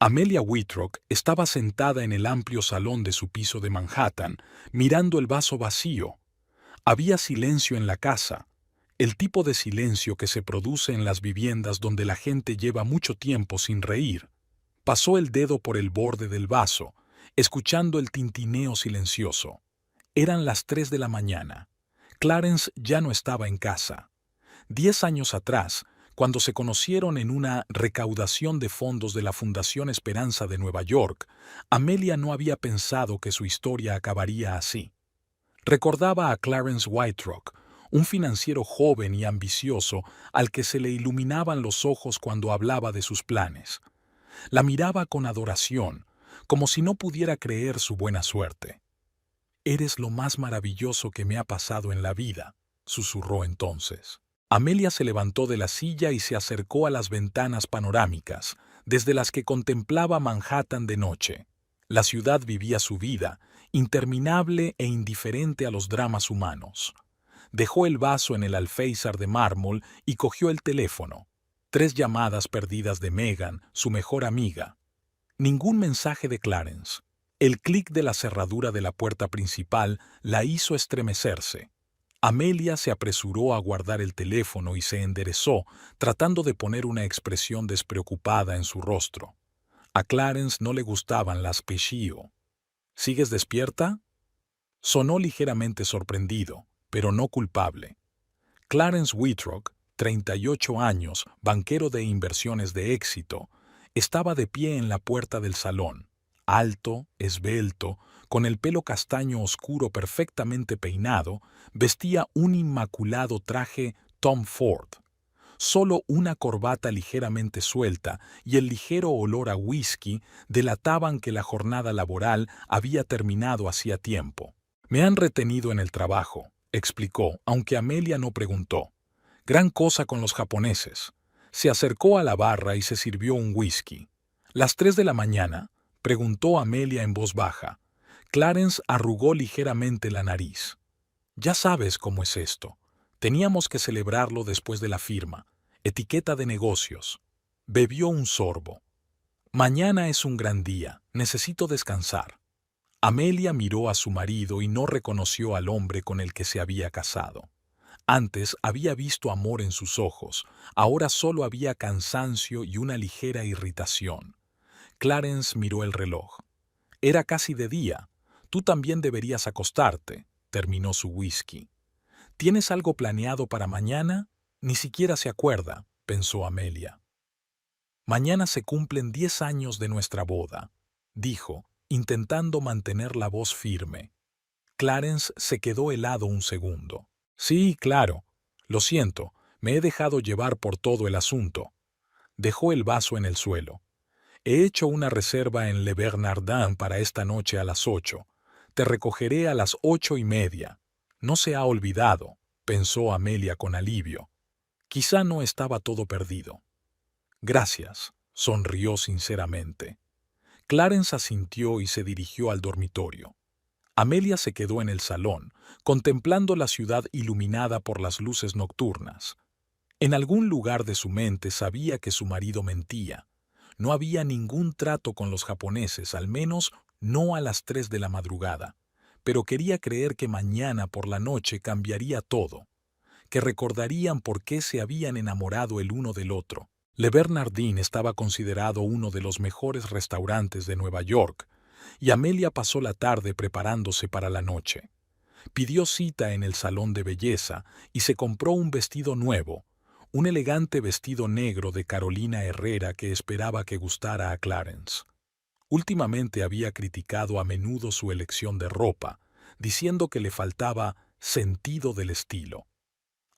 Amelia Whitrock estaba sentada en el amplio salón de su piso de Manhattan, mirando el vaso vacío. Había silencio en la casa, el tipo de silencio que se produce en las viviendas donde la gente lleva mucho tiempo sin reír. Pasó el dedo por el borde del vaso, escuchando el tintineo silencioso. Eran las 3 de la mañana. Clarence ya no estaba en casa. 10 años atrás, cuando se conocieron en una recaudación de fondos de la Fundación Esperanza de Nueva York, Amelia no había pensado que su historia acabaría así. Recordaba a Clarence Whitrock, un financiero joven y ambicioso al que se le iluminaban los ojos cuando hablaba de sus planes. La miraba con adoración, como si no pudiera creer su buena suerte. «Eres lo más maravilloso que me ha pasado en la vida», susurró entonces. Amelia se levantó de la silla y se acercó a las ventanas panorámicas, desde las que contemplaba Manhattan de noche. La ciudad vivía su vida, interminable e indiferente a los dramas humanos. Dejó el vaso en el alféizar de mármol y cogió el teléfono. 3 llamadas perdidas de Megan, su mejor amiga. Ningún mensaje de Clarence. El clic de la cerradura de la puerta principal la hizo estremecerse. Amelia se apresuró a guardar el teléfono y se enderezó, tratando de poner una expresión despreocupada en su rostro. A Clarence no le gustaban las pechío. «¿Sigues despierta?». Sonó ligeramente sorprendido, pero no culpable. Clarence Whitrock, 38 años, banquero de inversiones de éxito, estaba de pie en la puerta del salón, alto, esbelto, con el pelo castaño oscuro perfectamente peinado, vestía un inmaculado traje Tom Ford. Solo una corbata ligeramente suelta y el ligero olor a whisky delataban que la jornada laboral había terminado hacía tiempo. «Me han retenido en el trabajo», explicó, aunque Amelia no preguntó. «Gran cosa con los japoneses». Se acercó a la barra y se sirvió un whisky. «¿Las 3 de la mañana?», preguntó Amelia en voz baja. Clarence arrugó ligeramente la nariz. «Ya sabes cómo es esto. Teníamos que celebrarlo después de la firma. Etiqueta de negocios». Bebió un sorbo. «Mañana es un gran día. Necesito descansar». Amelia miró a su marido y no reconoció al hombre con el que se había casado. Antes había visto amor en sus ojos, ahora solo había cansancio y una ligera irritación. Clarence miró el reloj. Era casi de día. «Tú también deberías acostarte», terminó su whisky. «¿Tienes algo planeado para mañana?». «Ni siquiera se acuerda», pensó Amelia. «Mañana se cumplen 10 años de nuestra boda», dijo, intentando mantener la voz firme. Clarence se quedó helado un segundo. «Sí, claro. Lo siento, me he dejado llevar por todo el asunto». Dejó el vaso en el suelo. «He hecho una reserva en Le Bernardin para esta noche a las 8. Te recogeré a las 8:30. No se ha olvidado», pensó Amelia con alivio. Quizá no estaba todo perdido. «Gracias», sonrió sinceramente. Clarence asintió y se dirigió al dormitorio. Amelia se quedó en el salón, contemplando la ciudad iluminada por las luces nocturnas. En algún lugar de su mente sabía que su marido mentía. No había ningún trato con los japoneses, al menos no a las 3 de la madrugada, pero quería creer que mañana por la noche cambiaría todo, que recordarían por qué se habían enamorado el uno del otro. Le Bernardin estaba considerado uno de los mejores restaurantes de Nueva York, y Amelia pasó la tarde preparándose para la noche. Pidió cita en el salón de belleza y se compró un vestido nuevo, un elegante vestido negro de Carolina Herrera que esperaba que gustara a Clarence. Últimamente había criticado a menudo su elección de ropa, diciendo que le faltaba sentido del estilo.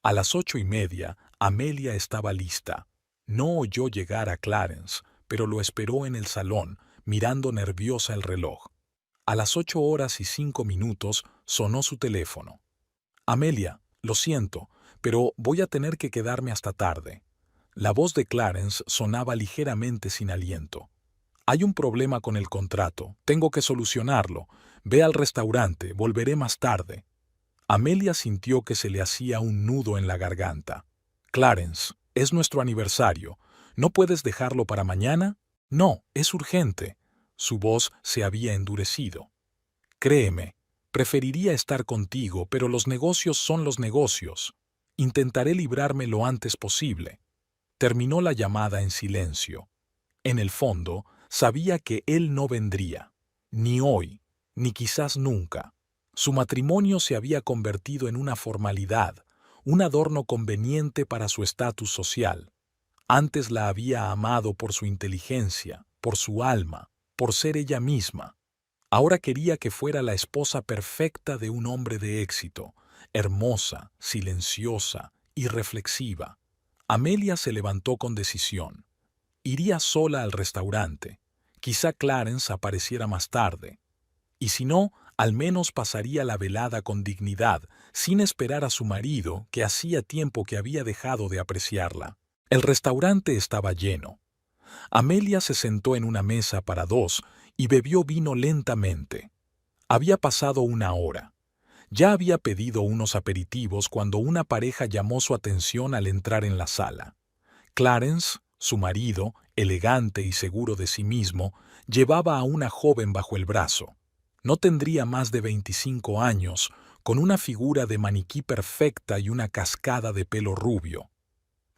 A las 8:30, Amelia estaba lista. No oyó llegar a Clarence, pero lo esperó en el salón, mirando nerviosa el reloj. A las 8:05 sonó su teléfono. «Amelia, lo siento, pero voy a tener que quedarme hasta tarde». La voz de Clarence sonaba ligeramente sin aliento. «Hay un problema con el contrato. Tengo que solucionarlo. Ve al restaurante. Volveré más tarde». Amelia sintió que se le hacía un nudo en la garganta. «Clarence, es nuestro aniversario. ¿No puedes dejarlo para mañana?». No, es urgente. Su voz se había endurecido. Créeme, preferiría estar contigo, pero los negocios son los negocios. Intentaré librarme lo antes posible. Terminó la llamada en silencio. En el fondo, sabía que él no vendría. Ni hoy, ni quizás nunca. Su matrimonio se había convertido en una formalidad, un adorno conveniente para su estatus social. Antes la había amado por su inteligencia, por su alma, por ser ella misma. Ahora quería que fuera la esposa perfecta de un hombre de éxito, hermosa, silenciosa, irreflexiva. Amelia se levantó con decisión. Iría sola al restaurante. Quizá Clarence apareciera más tarde. Y si no, al menos pasaría la velada con dignidad, sin esperar a su marido, que hacía tiempo que había dejado de apreciarla. El restaurante estaba lleno. Amelia se sentó en una mesa para dos y bebió vino lentamente. Había pasado una hora. Ya había pedido unos aperitivos cuando una pareja llamó su atención al entrar en la sala. Clarence, su marido, elegante y seguro de sí mismo, llevaba a una joven bajo el brazo. No tendría más de 25 años, con una figura de maniquí perfecta y una cascada de pelo rubio.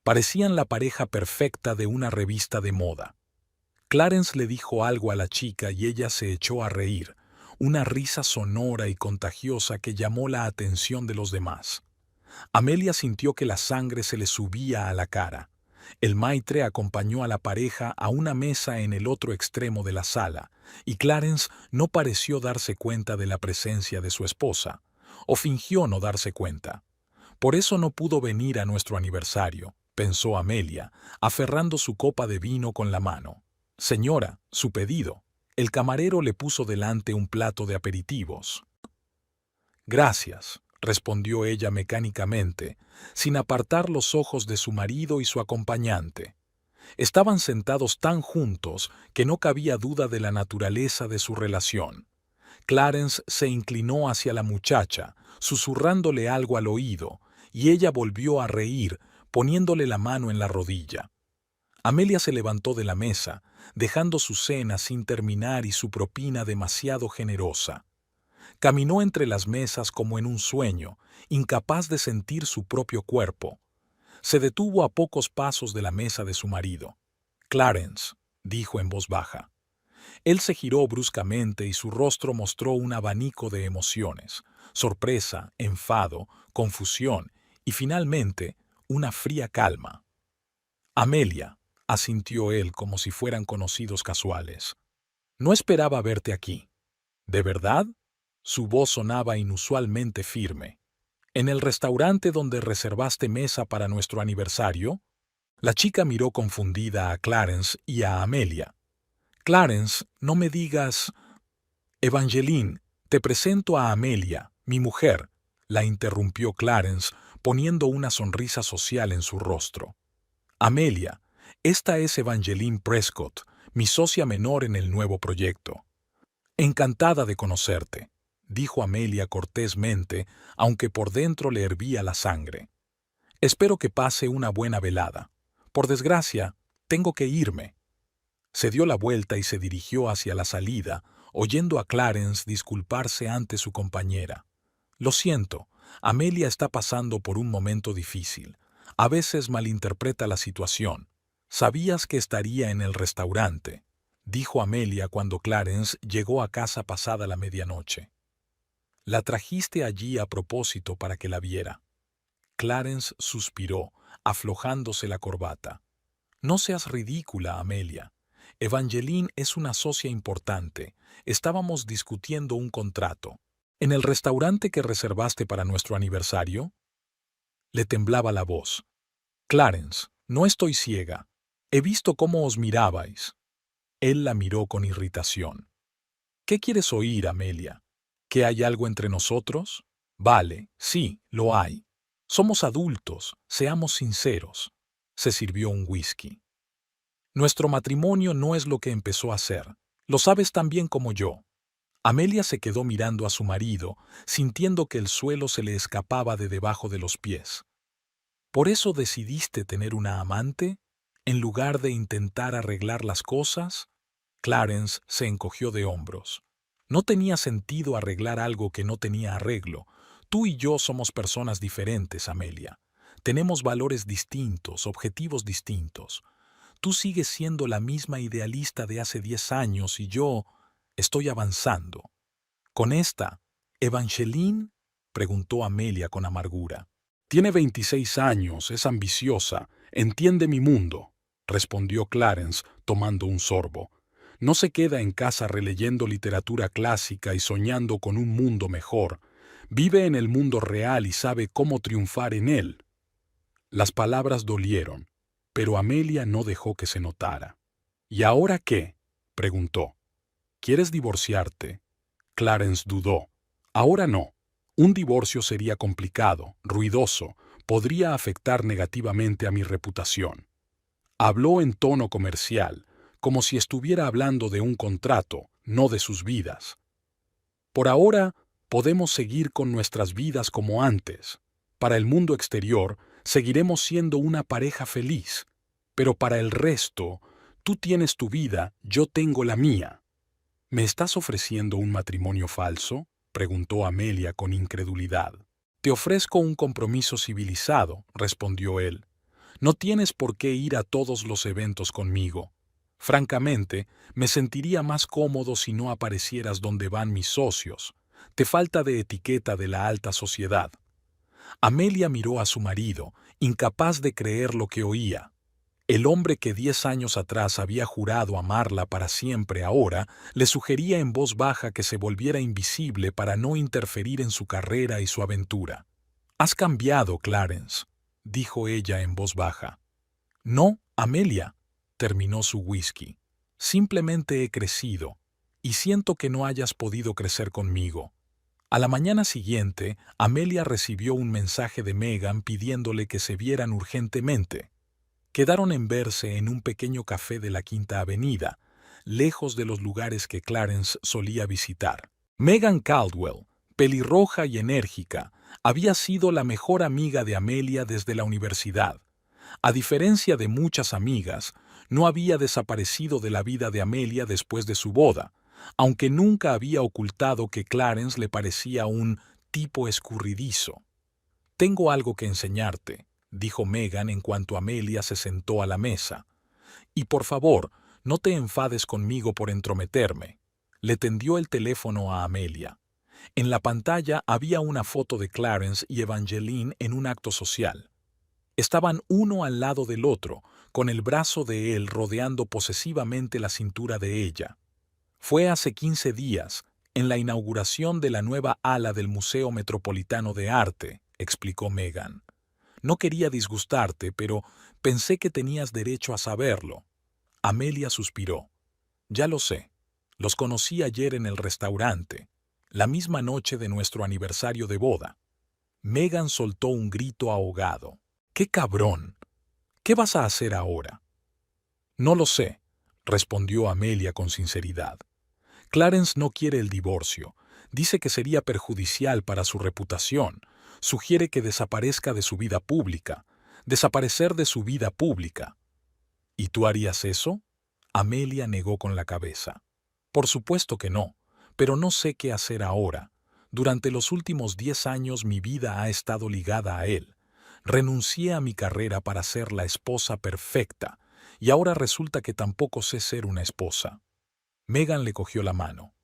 Parecían la pareja perfecta de una revista de moda. Clarence le dijo algo a la chica y ella se echó a reír, una risa sonora y contagiosa que llamó la atención de los demás. Amelia sintió que la sangre se le subía a la cara. El maitre acompañó a la pareja a una mesa en el otro extremo de la sala, y Clarence no pareció darse cuenta de la presencia de su esposa, o fingió no darse cuenta. Por eso no pudo venir a nuestro aniversario, pensó Amelia, aferrando su copa de vino con la mano. Señora, su pedido. El camarero le puso delante un plato de aperitivos. Gracias, respondió ella mecánicamente, sin apartar los ojos de su marido y su acompañante. Estaban sentados tan juntos que no cabía duda de la naturaleza de su relación. Clarence se inclinó hacia la muchacha, susurrándole algo al oído, y ella volvió a reír, poniéndole la mano en la rodilla. Amelia se levantó de la mesa, dejando su cena sin terminar y su propina demasiado generosa. Caminó entre las mesas como en un sueño, incapaz de sentir su propio cuerpo. Se detuvo a pocos pasos de la mesa de su marido. «Clarence», dijo en voz baja. Él se giró bruscamente y su rostro mostró un abanico de emociones: sorpresa, enfado, confusión y finalmente una fría calma. «Amelia», asintió él como si fueran conocidos casuales. «No esperaba verte aquí». «¿De verdad?». Su voz sonaba inusualmente firme. «¿En el restaurante donde reservaste mesa para nuestro aniversario?». La chica miró confundida a Clarence y a Amelia. «Clarence, no me digas...». «Evangeline, te presento a Amelia, mi mujer», la interrumpió Clarence, poniendo una sonrisa social en su rostro. «Amelia, esta es Evangeline Prescott, mi socia menor en el nuevo proyecto». «Encantada de conocerte», dijo Amelia cortésmente, aunque por dentro le hervía la sangre. «Espero que pase una buena velada. Por desgracia, tengo que irme». Se dio la vuelta y se dirigió hacia la salida, oyendo a Clarence disculparse ante su compañera. «Lo siento, Amelia está pasando por un momento difícil. A veces malinterpreta la situación. Sabías que estaría en el restaurante», dijo Amelia cuando Clarence llegó a casa pasada la medianoche. «La trajiste allí a propósito para que la viera». Clarence suspiró, aflojándose la corbata. «No seas ridícula, Amelia. Evangeline es una socia importante. Estábamos discutiendo un contrato. ¿En el restaurante que reservaste para nuestro aniversario?». Le temblaba la voz. «Clarence, no estoy ciega. He visto cómo os mirabais». Él la miró con irritación. «¿Qué quieres oír, Amelia? ¿Que hay algo entre nosotros? Vale, sí, lo hay. Somos adultos, seamos sinceros». Se sirvió un whisky. «Nuestro matrimonio no es lo que empezó a ser. Lo sabes tan bien como yo». Amelia se quedó mirando a su marido, sintiendo que el suelo se le escapaba de debajo de los pies. «¿Por eso decidiste tener una amante?». en lugar de intentar arreglar las cosas? Clarence se encogió de hombros. No tenía sentido arreglar algo que no tenía arreglo. Tú y yo somos personas diferentes, Amelia. Tenemos valores distintos, objetivos distintos. Tú sigues siendo la misma idealista de hace 10 años y yo estoy avanzando. ¿Con esta, Evangeline? Preguntó Amelia con amargura. Tiene 26 años, es ambiciosa, entiende mi mundo, respondió Clarence tomando un sorbo. No se queda en casa releyendo literatura clásica y soñando con un mundo mejor. Vive en el mundo real y sabe cómo triunfar en él. Las palabras dolieron, pero Amelia no dejó que se notara. ¿Y ahora qué?, preguntó. ¿Quieres divorciarte? Clarence dudó. Ahora no. Un divorcio sería complicado, ruidoso, podría afectar negativamente a mi reputación. Habló en tono comercial, como si estuviera hablando de un contrato, no de sus vidas. Por ahora, podemos seguir con nuestras vidas como antes. Para el mundo exterior, seguiremos siendo una pareja feliz. Pero para el resto, tú tienes tu vida, yo tengo la mía. ¿Me estás ofreciendo un matrimonio falso?, preguntó Amelia con incredulidad. Te ofrezco un compromiso civilizado, respondió él. No tienes por qué ir a todos los eventos conmigo. Francamente, me sentiría más cómodo si no aparecieras donde van mis socios. Te falta de etiqueta de la alta sociedad. Amelia miró a su marido, incapaz de creer lo que oía. El hombre que 10 años atrás había jurado amarla para siempre ahora le sugería en voz baja que se volviera invisible para no interferir en su carrera y su aventura. «Has cambiado, Clarence», dijo ella en voz baja. «No, Amelia», terminó su whisky. «Simplemente he crecido, y siento que no hayas podido crecer conmigo». A la mañana siguiente, Amelia recibió un mensaje de Megan pidiéndole que se vieran urgentemente. Quedaron en verse en un pequeño café de la Quinta Avenida, lejos de los lugares que Clarence solía visitar. Megan Caldwell, pelirroja y enérgica, había sido la mejor amiga de Amelia desde la universidad. A diferencia de muchas amigas, no había desaparecido de la vida de Amelia después de su boda, aunque nunca había ocultado que Clarence le parecía un tipo escurridizo. «Tengo algo que enseñarte», dijo Megan en cuanto Amelia se sentó a la mesa. «Y por favor, no te enfades conmigo por entrometerme». Le tendió el teléfono a Amelia. En la pantalla había una foto de Clarence y Evangeline en un acto social. Estaban uno al lado del otro, con el brazo de él rodeando posesivamente la cintura de ella. Fue hace 15 días, en la inauguración de la nueva ala del Museo Metropolitano de Arte, explicó Megan. No quería disgustarte, pero pensé que tenías derecho a saberlo. Amelia suspiró. Ya lo sé. Los conocí ayer en el restaurante, la misma noche de nuestro aniversario de boda. Megan soltó un grito ahogado. ¡Qué cabrón! ¿Qué vas a hacer ahora? No lo sé, respondió Amelia con sinceridad. Clarence no quiere el divorcio. Dice que sería perjudicial para su reputación. Sugiere que desaparezca de su vida pública. Desaparecer de su vida pública. ¿Y tú harías eso? Amelia negó con la cabeza. Por supuesto que no, pero no sé qué hacer ahora. Durante los últimos 10 años mi vida ha estado ligada a él. Renuncié a mi carrera para ser la esposa perfecta, y ahora resulta que tampoco sé ser una esposa. Megan le cogió la mano.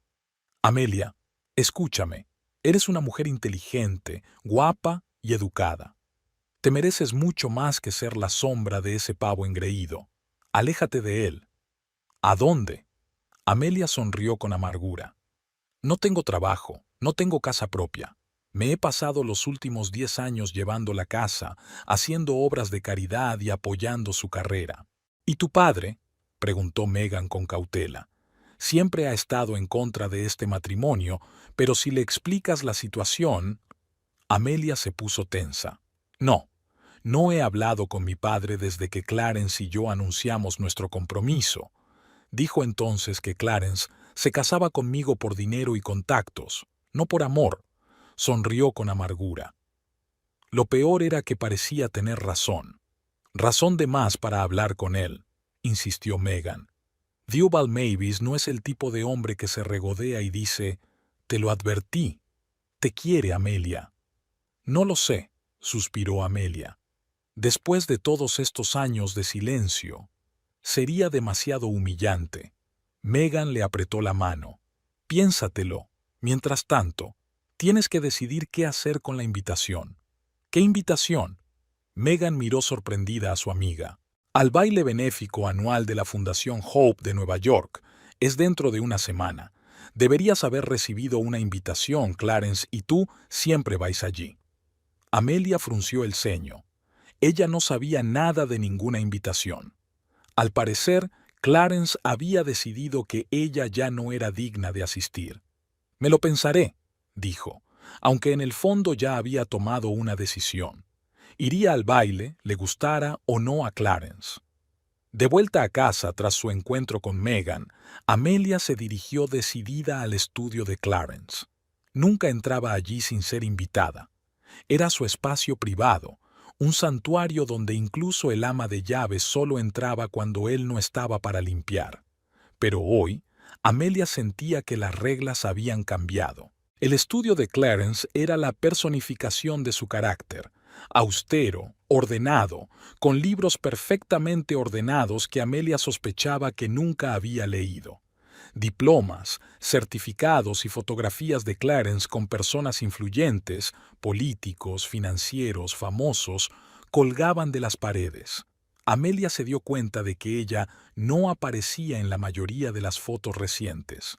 Amelia, escúchame. Eres una mujer inteligente, guapa y educada. Te mereces mucho más que ser la sombra de ese pavo engreído. Aléjate de él. ¿A dónde? Amelia sonrió con amargura. No tengo trabajo, no tengo casa propia. Me he pasado los últimos 10 años llevando la casa, haciendo obras de caridad y apoyando su carrera. ¿Y tu padre?, preguntó Megan con cautela. Siempre ha estado en contra de este matrimonio, pero si le explicas la situación... Amelia se puso tensa. No he hablado con mi padre desde que Clarence y yo anunciamos nuestro compromiso. Dijo entonces que Clarence se casaba conmigo por dinero y contactos, no por amor. Sonrió con amargura. Lo peor era que parecía tener razón. Razón de más para hablar con él, insistió Megan. Theobald Mavis no es el tipo de hombre que se regodea y dice, «Te lo advertí. Te quiere, Amelia». «No lo sé», suspiró Amelia. «Después de todos estos años de silencio, sería demasiado humillante». Megan le apretó la mano. «Piénsatelo. Mientras tanto, tienes que decidir qué hacer con la invitación». «¿Qué invitación?». Megan miró sorprendida a su amiga. «Al baile benéfico anual de la Fundación Hope de Nueva York. Es dentro de una semana. Deberías haber recibido una invitación, Clarence, y tú siempre vais allí». Amelia frunció el ceño. Ella no sabía nada de ninguna invitación. Al parecer, Clarence había decidido que ella ya no era digna de asistir. «Me lo pensaré», dijo, aunque en el fondo ya había tomado una decisión. Iría al baile, le gustara o no a Clarence. De vuelta a casa tras su encuentro con Megan, Amelia se dirigió decidida al estudio de Clarence. Nunca entraba allí sin ser invitada. Era su espacio privado, un santuario donde incluso el ama de llaves solo entraba cuando él no estaba para limpiar. Pero hoy, Amelia sentía que las reglas habían cambiado. El estudio de Clarence era la personificación de su carácter, austero, ordenado, con libros perfectamente ordenados que Amelia sospechaba que nunca había leído. Diplomas, certificados y fotografías de Clarence con personas influyentes, políticos, financieros, famosos, colgaban de las paredes. Amelia se dio cuenta de que ella no aparecía en la mayoría de las fotos recientes.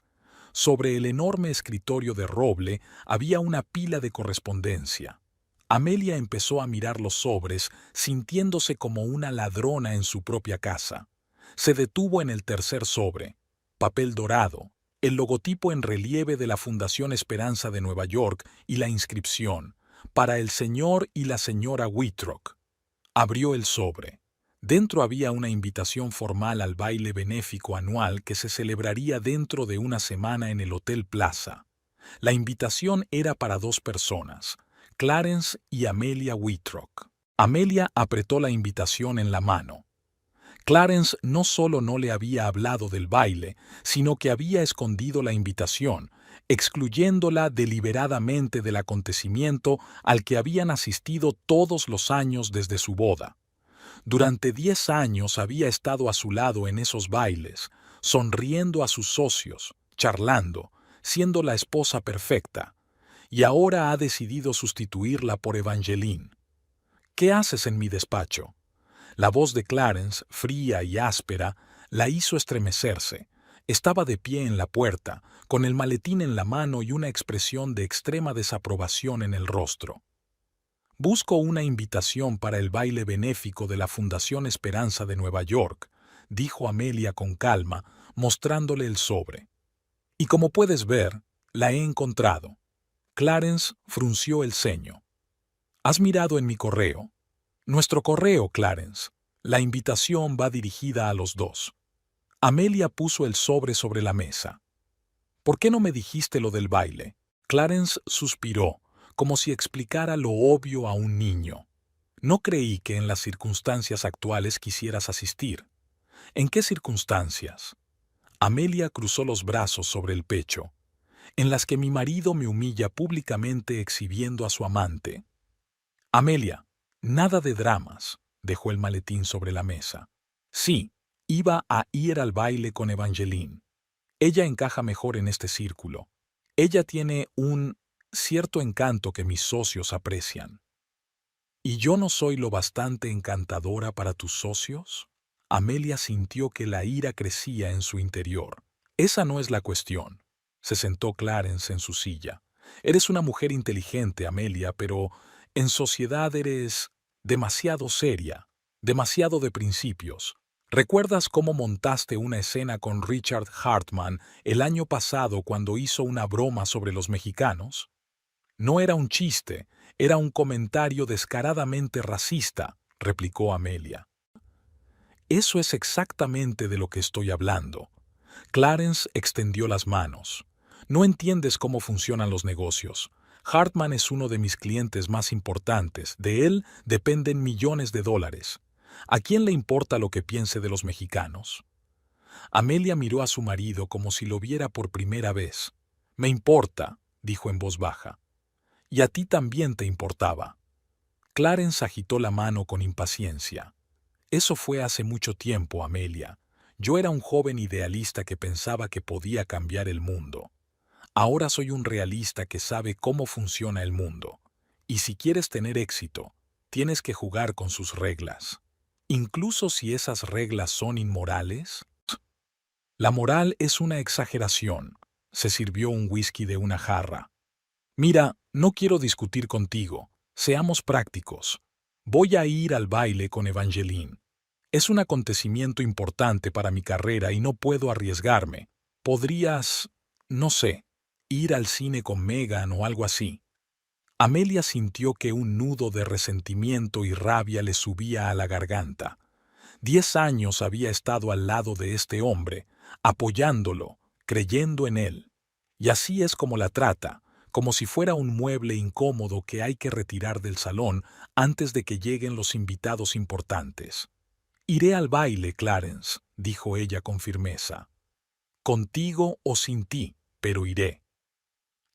Sobre el enorme escritorio de roble había una pila de correspondencia. Amelia empezó a mirar los sobres, sintiéndose como una ladrona en su propia casa. Se detuvo en el tercer sobre. Papel dorado, el logotipo en relieve de la Fundación Esperanza de Nueva York y la inscripción, «Para el señor y la señora Whitrock». Abrió el sobre. Dentro había una invitación formal al baile benéfico anual que se celebraría dentro de una semana en el Hotel Plaza. La invitación era para 2 personas, Clarence y Amelia Whitrock. Amelia apretó la invitación en la mano. Clarence no solo no le había hablado del baile, sino que había escondido la invitación, excluyéndola deliberadamente del acontecimiento al que habían asistido todos los años desde su boda. Durante 10 años había estado a su lado en esos bailes, sonriendo a sus socios, charlando, siendo la esposa perfecta, y ahora ha decidido sustituirla por Evangeline. «¿Qué haces en mi despacho?». La voz de Clarence, fría y áspera, la hizo estremecerse. Estaba de pie en la puerta, con el maletín en la mano y una expresión de extrema desaprobación en el rostro. «Busco una invitación para el baile benéfico de la Fundación Esperanza de Nueva York», dijo Amelia con calma, mostrándole el sobre. «Y como puedes ver, la he encontrado». Clarence frunció el ceño. «¿Has mirado en mi correo?». «Nuestro correo, Clarence. La invitación va dirigida a los 2». Amelia puso el sobre la mesa. «¿Por qué no me dijiste lo del baile?». Clarence suspiró, como si explicara lo obvio a un niño. «No creí que en las circunstancias actuales quisieras asistir». «¿En qué circunstancias?». Amelia cruzó los brazos sobre el pecho. «En las que mi marido me humilla públicamente exhibiendo a su amante». «Amelia, nada de dramas», dejó el maletín sobre la mesa. «Sí, iba a ir al baile con Evangeline. Ella encaja mejor en este círculo. Ella tiene un cierto encanto que mis socios aprecian». «¿Y yo no soy lo bastante encantadora para tus socios?». Amelia sintió que la ira crecía en su interior. «Esa no es la cuestión». Se sentó Clarence en su silla. «Eres una mujer inteligente, Amelia, pero en sociedad eres demasiado seria, demasiado de principios. ¿Recuerdas cómo montaste una escena con Richard Hartman el año pasado cuando hizo una broma sobre los mexicanos? No era un chiste, era un comentario descaradamente racista», replicó Amelia. «Eso es exactamente de lo que estoy hablando». Clarence extendió las manos. «No entiendes cómo funcionan los negocios. Hartman es uno de mis clientes más importantes. De él dependen millones de dólares. ¿A quién le importa lo que piense de los mexicanos? Amelia miró a su marido como si lo viera por primera vez. Me importa, dijo en voz baja. Y a ti también te importaba. Clarence agitó la mano con impaciencia. Eso fue hace mucho tiempo, Amelia. Yo era un joven idealista que pensaba que podía cambiar el mundo. Ahora soy un realista que sabe cómo funciona el mundo. Y si quieres tener éxito, tienes que jugar con sus reglas. Incluso si esas reglas son inmorales. La moral es una exageración. Se sirvió un whisky de una jarra. Mira, no quiero discutir contigo. Seamos prácticos. Voy a ir al baile con Evangeline. Es un acontecimiento importante para mi carrera y no puedo arriesgarme. Podrías, no sé, ir al cine con Megan o algo así. Amelia sintió que un nudo de resentimiento y rabia le subía a la garganta. 10 años había estado al lado de este hombre, apoyándolo, creyendo en él. Y así es como la trata, como si fuera un mueble incómodo que hay que retirar del salón antes de que lleguen los invitados importantes. Iré al baile, Clarence, dijo ella con firmeza. Contigo o sin ti, pero iré.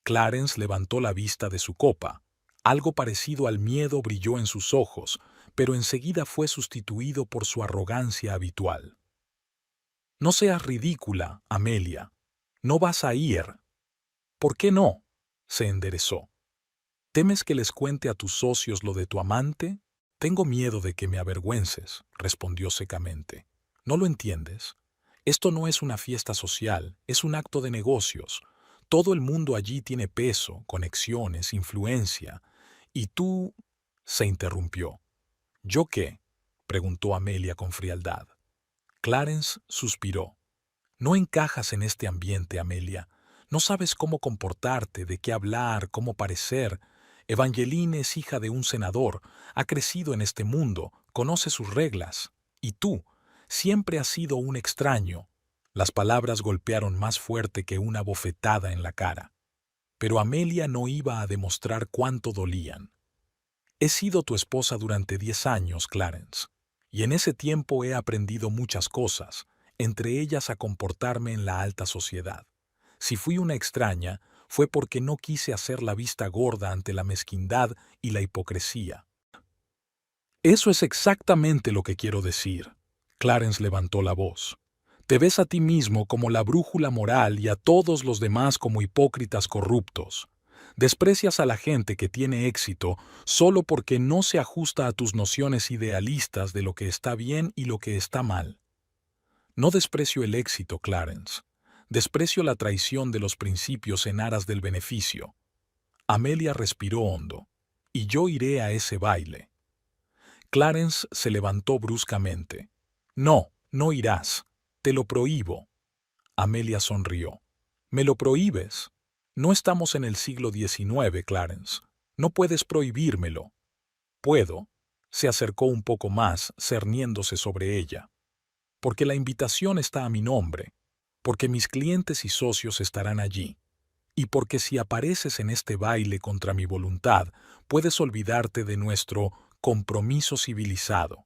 Clarence levantó la vista de su copa. Algo parecido al miedo brilló en sus ojos, pero enseguida fue sustituido por su arrogancia habitual. No seas ridícula, Amelia. No vas a ir. ¿Por qué no? Se enderezó. ¿Temes que les cuente a tus socios lo de tu amante? Tengo miedo de que me avergüences, respondió secamente. ¿No lo entiendes? Esto no es una fiesta social, es un acto de negocios. Todo el mundo allí tiene peso, conexiones, influencia. Y tú... Se interrumpió. ¿Yo qué? Preguntó Amelia con frialdad. Clarence suspiró. No encajas en este ambiente, Amelia. No sabes cómo comportarte, de qué hablar, cómo parecer. Evangeline es hija de un senador, ha crecido en este mundo, conoce sus reglas. Y tú, siempre has sido un extraño. Las palabras golpearon más fuerte que una bofetada en la cara. Pero Amelia no iba a demostrar cuánto dolían. He sido tu esposa durante 10 años, Clarence, y en ese tiempo he aprendido muchas cosas, entre ellas a comportarme en la alta sociedad. Si fui una extraña, fue porque no quise hacer la vista gorda ante la mezquindad y la hipocresía. Eso es exactamente lo que quiero decir. Clarence levantó la voz. Te ves a ti mismo como la brújula moral y a todos los demás como hipócritas corruptos. Desprecias a la gente que tiene éxito solo porque no se ajusta a tus nociones idealistas de lo que está bien y lo que está mal. No desprecio el éxito, Clarence. Desprecio la traición de los principios en aras del beneficio. Amelia respiró hondo. Y yo iré a ese baile. Clarence se levantó bruscamente. No, no irás. Te lo prohíbo. Amelia sonrió. ¿Me lo prohíbes? No estamos en el siglo XIX, Clarence. No puedes prohibírmelo. Puedo. Se acercó un poco más, cerniéndose sobre ella. Porque la invitación está a mi nombre. Porque mis clientes y socios estarán allí. Y porque si apareces en este baile contra mi voluntad, puedes olvidarte de nuestro compromiso civilizado.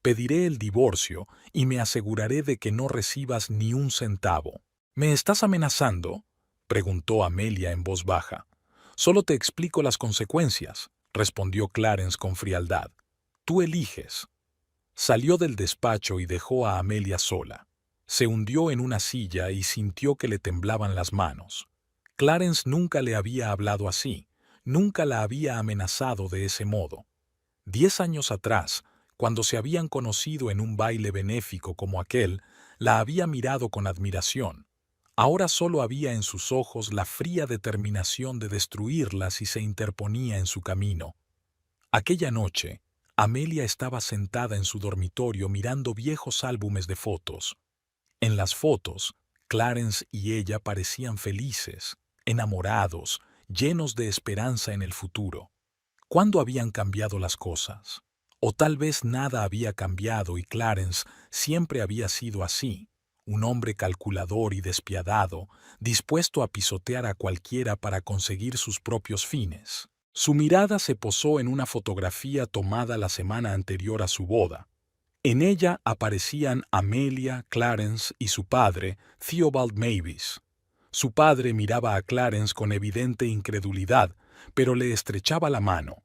Pediré el divorcio y me aseguraré de que no recibas ni un centavo. ¿Me estás amenazando?, preguntó Amelia en voz baja. Solo te explico las consecuencias, respondió Clarence con frialdad. Tú eliges. Salió del despacho y dejó a Amelia sola. Se hundió en una silla y sintió que le temblaban las manos. Clarence nunca le había hablado así, nunca la había amenazado de ese modo. 10 años atrás, cuando se habían conocido en un baile benéfico como aquel, la había mirado con admiración. Ahora solo había en sus ojos la fría determinación de destruirla si se interponía en su camino. Aquella noche, Amelia estaba sentada en su dormitorio mirando viejos álbumes de fotos. En las fotos, Clarence y ella parecían felices, enamorados, llenos de esperanza en el futuro. ¿Cuándo habían cambiado las cosas? O tal vez nada había cambiado y Clarence siempre había sido así, un hombre calculador y despiadado, dispuesto a pisotear a cualquiera para conseguir sus propios fines. Su mirada se posó en una fotografía tomada la semana anterior a su boda. En ella aparecían Amelia, Clarence y su padre, Theobald Mavis. Su padre miraba a Clarence con evidente incredulidad, pero le estrechaba la mano.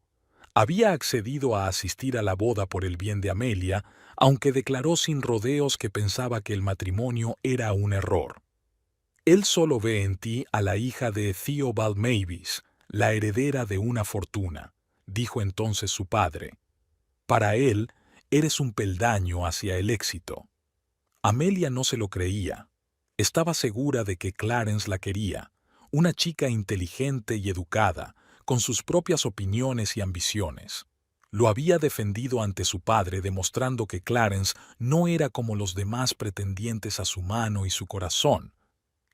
Había accedido a asistir a la boda por el bien de Amelia, aunque declaró sin rodeos que pensaba que el matrimonio era un error. Él solo ve en ti a la hija de Theobald Mavis, la heredera de una fortuna, dijo entonces su padre. Para él, eres un peldaño hacia el éxito. Amelia no se lo creía. Estaba segura de que Clarence la quería, una chica inteligente y educada, con sus propias opiniones y ambiciones. Lo había defendido ante su padre, demostrando que Clarence no era como los demás pretendientes a su mano y su corazón,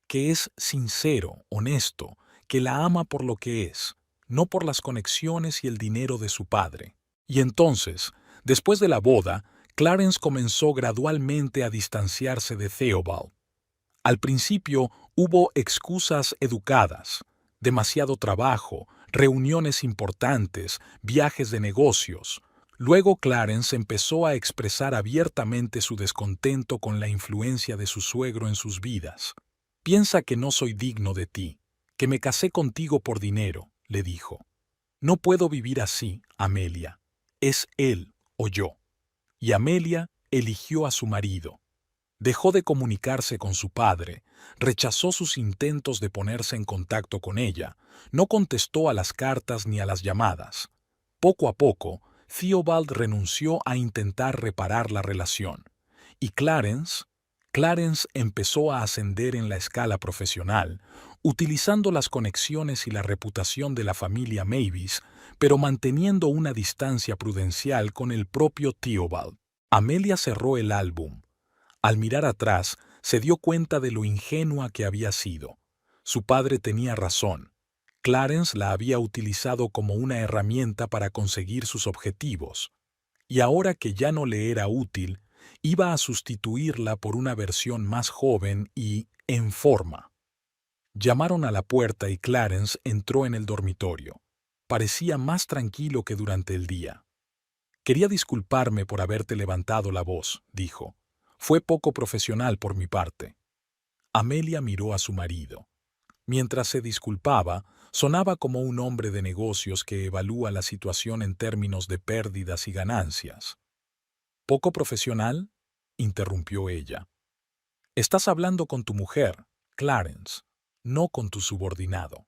que es sincero, honesto, que la ama por lo que es, no por las conexiones y el dinero de su padre. Y entonces, después de la boda, Clarence comenzó gradualmente a distanciarse de Theobald. Al principio hubo excusas educadas, demasiado trabajo, reuniones importantes, viajes de negocios. Luego Clarence empezó a expresar abiertamente su descontento con la influencia de su suegro en sus vidas. «Piensa que no soy digno de ti, que me casé contigo por dinero», le dijo. «No puedo vivir así, Amelia. Es él o yo». Y Amelia eligió a su marido. Dejó de comunicarse con su padre, rechazó sus intentos de ponerse en contacto con ella, no contestó a las cartas ni a las llamadas. Poco a poco, Theobald renunció a intentar reparar la relación. Y Clarence empezó a ascender en la escala profesional, utilizando las conexiones y la reputación de la familia Mavis, pero manteniendo una distancia prudencial con el propio Theobald. Amelia cerró el álbum. Al mirar atrás, se dio cuenta de lo ingenua que había sido. Su padre tenía razón. Clarence la había utilizado como una herramienta para conseguir sus objetivos. Y ahora que ya no le era útil, iba a sustituirla por una versión más joven y en forma. Llamaron a la puerta y Clarence entró en el dormitorio. Parecía más tranquilo que durante el día. «Quería disculparme por haberte levantado la voz», dijo. «Fue poco profesional por mi parte». Amelia miró a su marido. Mientras se disculpaba, sonaba como un hombre de negocios que evalúa la situación en términos de pérdidas y ganancias. «¿Poco profesional?», interrumpió ella. «Estás hablando con tu mujer, Clarence, no con tu subordinado».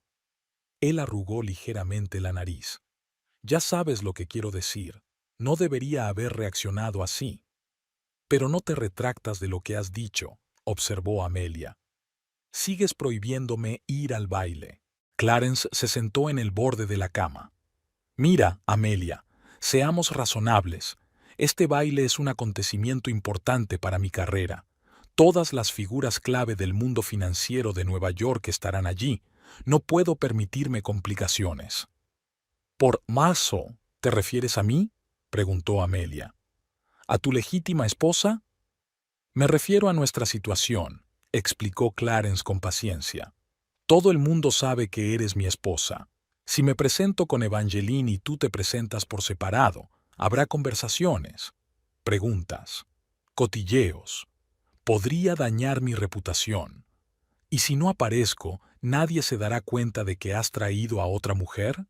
Él arrugó ligeramente la nariz. «Ya sabes lo que quiero decir. No debería haber reaccionado así». «Pero no te retractas de lo que has dicho», observó Amelia. «Sigues prohibiéndome ir al baile». Clarence se sentó en el borde de la cama. «Mira, Amelia, seamos razonables. Este baile es un acontecimiento importante para mi carrera. Todas las figuras clave del mundo financiero de Nueva York estarán allí. No puedo permitirme complicaciones». «¿Por Marceau te refieres a mí?», preguntó Amelia. «¿A tu legítima esposa?» «Me refiero a nuestra situación», explicó Clarence con paciencia. «Todo el mundo sabe que eres mi esposa. Si me presento con Evangeline y tú te presentas por separado, habrá conversaciones, preguntas, cotilleos. Podría dañar mi reputación. ¿Y si no aparezco, nadie se dará cuenta de que has traído a otra mujer?»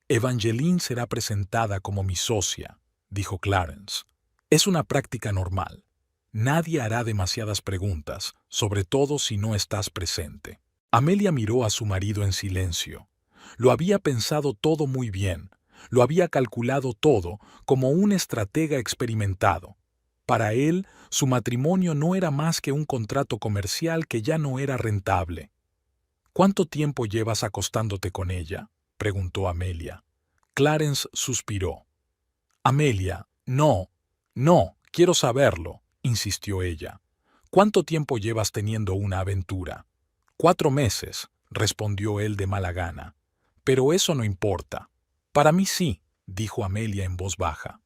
«Evangeline será presentada como mi socia», dijo Clarence. «Es una práctica normal. Nadie hará demasiadas preguntas, sobre todo si no estás presente». Amelia miró a su marido en silencio. Lo había pensado todo muy bien. Lo había calculado todo como un estratega experimentado. Para él, su matrimonio no era más que un contrato comercial que ya no era rentable. «¿Cuánto tiempo llevas acostándote con ella?», preguntó Amelia. Clarence suspiró. «Amelia, no, quiero saberlo», insistió ella. «¿Cuánto tiempo llevas teniendo una aventura?» «4 meses», respondió él de mala gana. «Pero eso no importa». «Para mí sí», dijo Amelia en voz baja.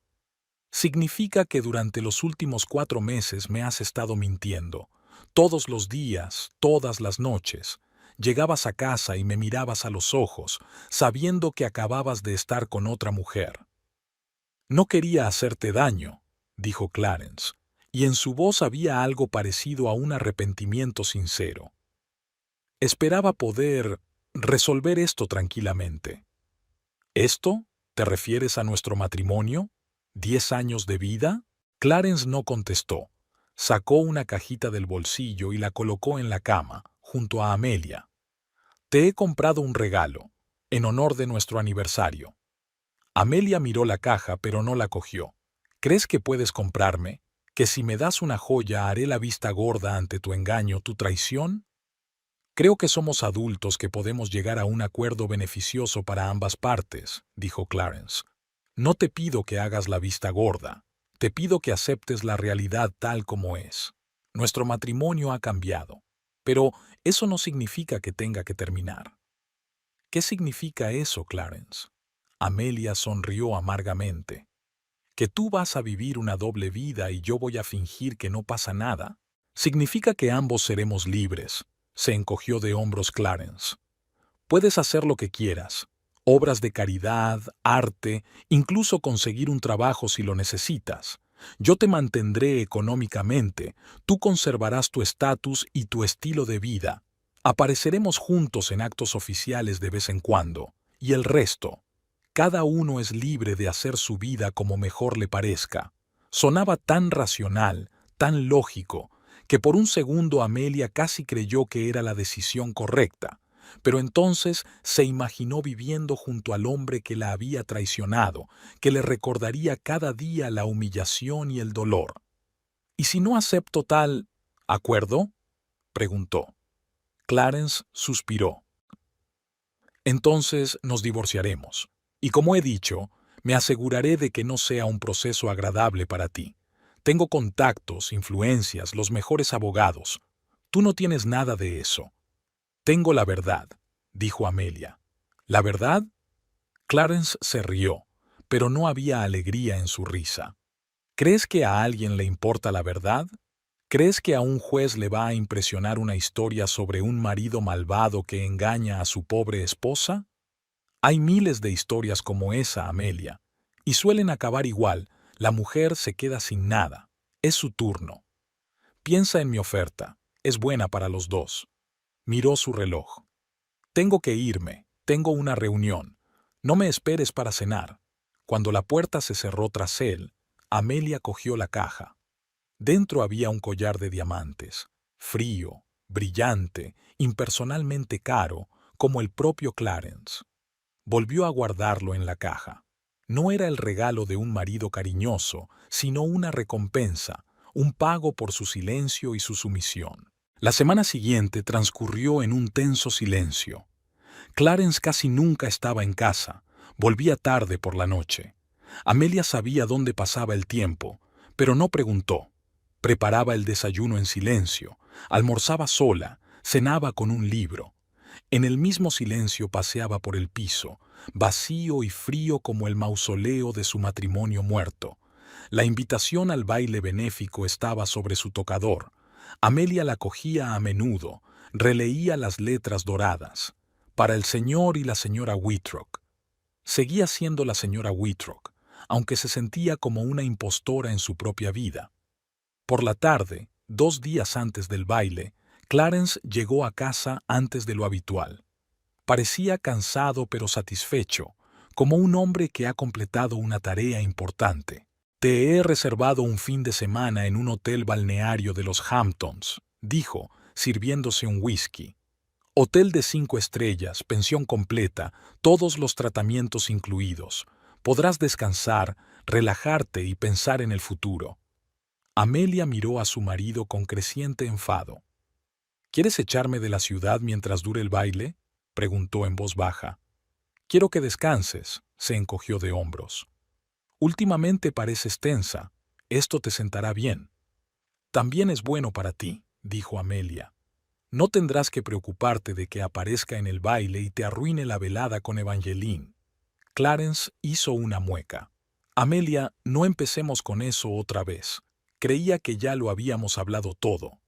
«Significa que durante los últimos 4 meses me has estado mintiendo. Todos los días, todas las noches. Llegabas a casa y me mirabas a los ojos, sabiendo que acababas de estar con otra mujer. No quería hacerte daño», dijo Clarence, y en su voz había algo parecido a un arrepentimiento sincero. Esperaba poder resolver esto tranquilamente. ¿Esto? ¿Te refieres a nuestro matrimonio? ¿10 años de vida? Clarence no contestó. Sacó una cajita del bolsillo y la colocó en la cama, junto a Amelia. Te he comprado un regalo, en honor de nuestro aniversario. Amelia miró la caja, pero no la cogió. ¿Crees que puedes comprarme? ¿Que si me das una joya haré la vista gorda ante tu engaño, tu traición? Creo que somos adultos que podemos llegar a un acuerdo beneficioso para ambas partes, dijo Clarence. No te pido que hagas la vista gorda, te pido que aceptes la realidad tal como es. Nuestro matrimonio ha cambiado, pero eso no significa que tenga que terminar. ¿Qué significa eso, Clarence? Amelia sonrió amargamente. ¿Que tú vas a vivir una doble vida y yo voy a fingir que no pasa nada? Significa que ambos seremos libres. Se encogió de hombros Clarence. Puedes hacer lo que quieras. Obras de caridad, arte, incluso conseguir un trabajo si lo necesitas. Yo te mantendré económicamente, tú conservarás tu estatus y tu estilo de vida. Apareceremos juntos en actos oficiales de vez en cuando. Y el resto. Cada uno es libre de hacer su vida como mejor le parezca. Sonaba tan racional, tan lógico, que por un segundo Amelia casi creyó que era la decisión correcta, pero entonces se imaginó viviendo junto al hombre que la había traicionado, que le recordaría cada día la humillación y el dolor. ¿Y si no acepto tal acuerdo? Preguntó. Clarence suspiró. Entonces nos divorciaremos. Y como he dicho, me aseguraré de que no sea un proceso agradable para ti. Tengo contactos, influencias, los mejores abogados. Tú no tienes nada de eso. Tengo la verdad, dijo Amelia. ¿La verdad? Clarence se rió, pero no había alegría en su risa. ¿Crees que a alguien le importa la verdad? ¿Crees que a un juez le va a impresionar una historia sobre un marido malvado que engaña a su pobre esposa? Hay miles de historias como esa, Amelia, y suelen acabar igual. La mujer se queda sin nada. Es su turno. Piensa en mi oferta. Es buena para los dos. Miró su reloj. Tengo que irme. Tengo una reunión. No me esperes para cenar. Cuando la puerta se cerró tras él, Amelia cogió la caja. Dentro había un collar de diamantes, frío, brillante, impersonalmente caro, como el propio Clarence. Volvió a guardarlo en la caja. No era el regalo de un marido cariñoso, sino una recompensa, un pago por su silencio y su sumisión. La semana siguiente transcurrió en un tenso silencio. Clarence casi nunca estaba en casa, volvía tarde por la noche. Amelia sabía dónde pasaba el tiempo, pero no preguntó. Preparaba el desayuno en silencio, almorzaba sola, cenaba con un libro. En el mismo silencio paseaba por el piso, vacío y frío como el mausoleo de su matrimonio muerto. La invitación al baile benéfico estaba sobre su tocador. Amelia la cogía a menudo, releía las letras doradas. Para el señor y la señora Whitrock. Seguía siendo la señora Whitrock, aunque se sentía como una impostora en su propia vida. Por la tarde, 2 días antes del baile, Clarence llegó a casa antes de lo habitual. Parecía cansado pero satisfecho, como un hombre que ha completado una tarea importante. Te he reservado un fin de semana en un hotel balneario de los Hamptons, dijo, sirviéndose un whisky. Hotel de 5 estrellas, pensión completa, todos los tratamientos incluidos. Podrás descansar, relajarte y pensar en el futuro. Amelia miró a su marido con creciente enfado. ¿Quieres echarme de la ciudad mientras dure el baile?, preguntó en voz baja. Quiero que descanses, se encogió de hombros. Últimamente pareces tensa. Esto te sentará bien. También es bueno para ti, dijo Amelia. No tendrás que preocuparte de que aparezca en el baile y te arruine la velada con Evangeline. Clarence hizo una mueca. Amelia, no empecemos con eso otra vez. Creía que ya lo habíamos hablado todo.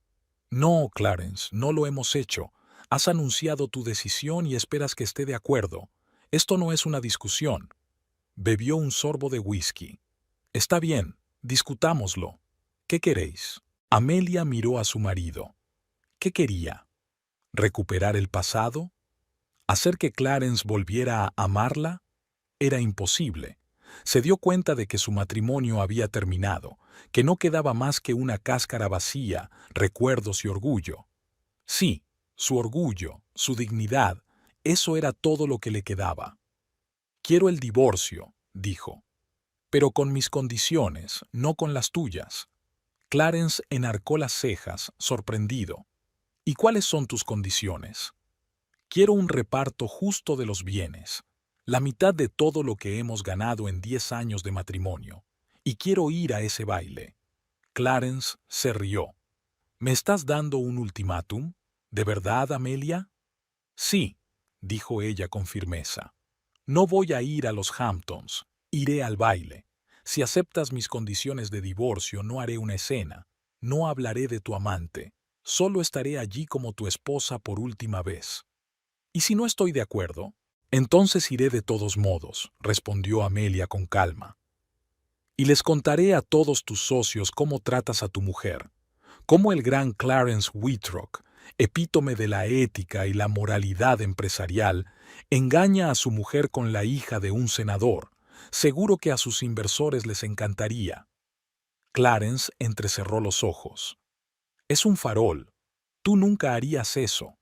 No, Clarence, no lo hemos hecho. Has anunciado tu decisión y esperas que esté de acuerdo. Esto no es una discusión. Bebió un sorbo de whisky. Está bien, Discutámoslo. ¿Qué queréis? Amelia miró a su marido. ¿Qué quería? ¿Recuperar el pasado? ¿Hacer que Clarence volviera a amarla? Era imposible. Se dio cuenta de que su matrimonio había terminado, que no quedaba más que una cáscara vacía, recuerdos y orgullo. Sí, su orgullo, su dignidad, eso era todo lo que le quedaba. Quiero el divorcio, dijo, pero con mis condiciones, no con las tuyas. Clarence enarcó las cejas, sorprendido. ¿Y cuáles son tus condiciones? Quiero un reparto justo de los bienes, la mitad de todo lo que hemos ganado en 10 años de matrimonio, y quiero ir a ese baile. Clarence se rió. ¿Me estás dando un ultimátum? ¿De verdad, Amelia? Sí, dijo ella con firmeza. No voy a ir a los Hamptons, iré al baile. Si aceptas mis condiciones de divorcio, no haré una escena, no hablaré de tu amante, solo estaré allí como tu esposa por última vez. ¿Y si no estoy de acuerdo? Entonces iré de todos modos, respondió Amelia con calma. Y les contaré a todos tus socios cómo tratas a tu mujer, cómo el gran Clarence Wittrock, epítome de la ética y la moralidad empresarial, engaña a su mujer con la hija de un senador. Seguro que a sus inversores les encantaría. Clarence entrecerró los ojos. Es un farol. Tú nunca harías eso.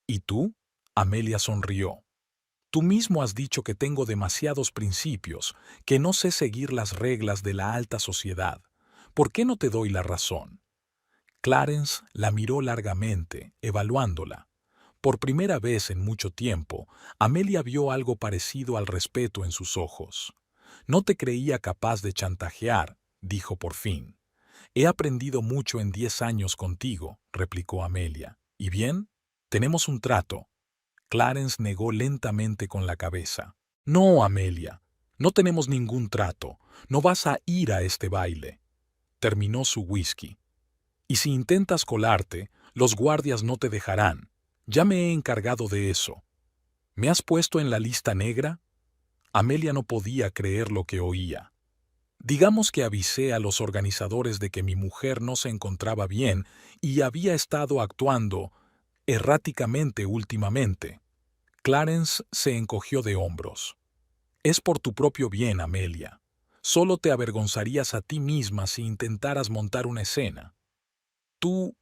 ¿Y tú? Amelia sonrió. Tú mismo has dicho que tengo demasiados principios, que no sé seguir las reglas de la alta sociedad. ¿Por qué no te doy la razón? Clarence la miró largamente, evaluándola. Por primera vez en mucho tiempo, Amelia vio algo parecido al respeto en sus ojos. No te creía capaz de chantajear, dijo por fin. He aprendido mucho en 10 años contigo, replicó Amelia. ¿Y bien? Tenemos un trato. Clarence negó lentamente con la cabeza. No, Amelia, no tenemos ningún trato. No vas a ir a este baile. Terminó su whisky. Y si intentas colarte, los guardias no te dejarán. Ya me he encargado de eso. ¿Me has puesto en la lista negra? Amelia no podía creer lo que oía. Digamos que avisé a los organizadores de que mi mujer no se encontraba bien y había estado actuando erráticamente últimamente. Clarence se encogió de hombros. Es por tu propio bien, Amelia. Solo te avergonzarías a ti misma si intentaras montar una escena. Tú...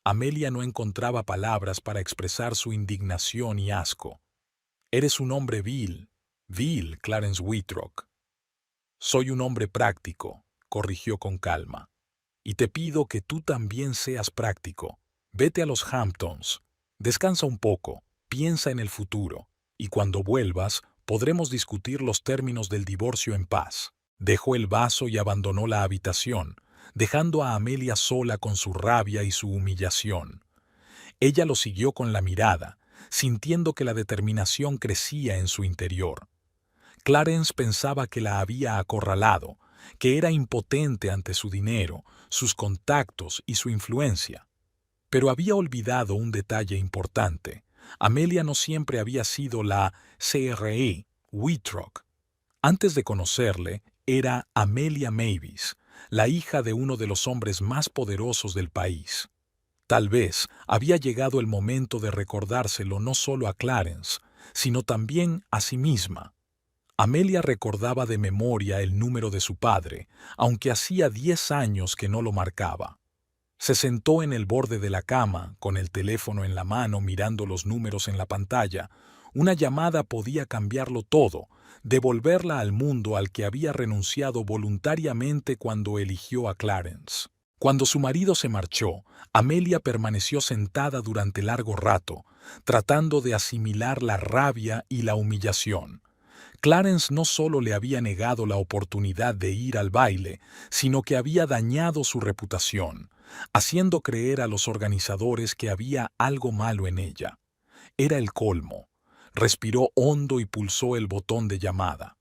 Amelia no encontraba palabras para expresar su indignación y asco. Eres un hombre vil, Clarence Wittrock. Soy un hombre práctico, corrigió con calma. Y te pido que tú también seas práctico. Vete a los Hamptons. Descansa un poco, piensa en el futuro, y cuando vuelvas podremos discutir los términos del divorcio en paz. Dejó el vaso y abandonó la habitación, dejando a Amelia sola con su rabia y su humillación. Ella lo siguió con la mirada, sintiendo que la determinación crecía en su interior. Clarence pensaba que la había acorralado, que era impotente ante su dinero, sus contactos y su influencia. Pero había olvidado un detalle importante. Amelia no siempre había sido la CRE Wittrock. Antes de conocerle, era Amelia Mavis, la hija de uno de los hombres más poderosos del país. Tal vez había llegado el momento de recordárselo no solo a Clarence, sino también a sí misma. Amelia recordaba de memoria el número de su padre, aunque hacía 10 años que no lo marcaba. Se sentó en el borde de la cama, con el teléfono en la mano mirando los números en la pantalla. Una llamada podía cambiarlo todo, devolverla al mundo al que había renunciado voluntariamente cuando eligió a Clarence. Cuando su marido se marchó, Amelia permaneció sentada durante largo rato, tratando de asimilar la rabia y la humillación. Clarence no solo le había negado la oportunidad de ir al baile, sino que había dañado su reputación, haciendo creer a los organizadores que había algo malo en ella. Era el colmo. Respiró hondo y pulsó el botón de llamada.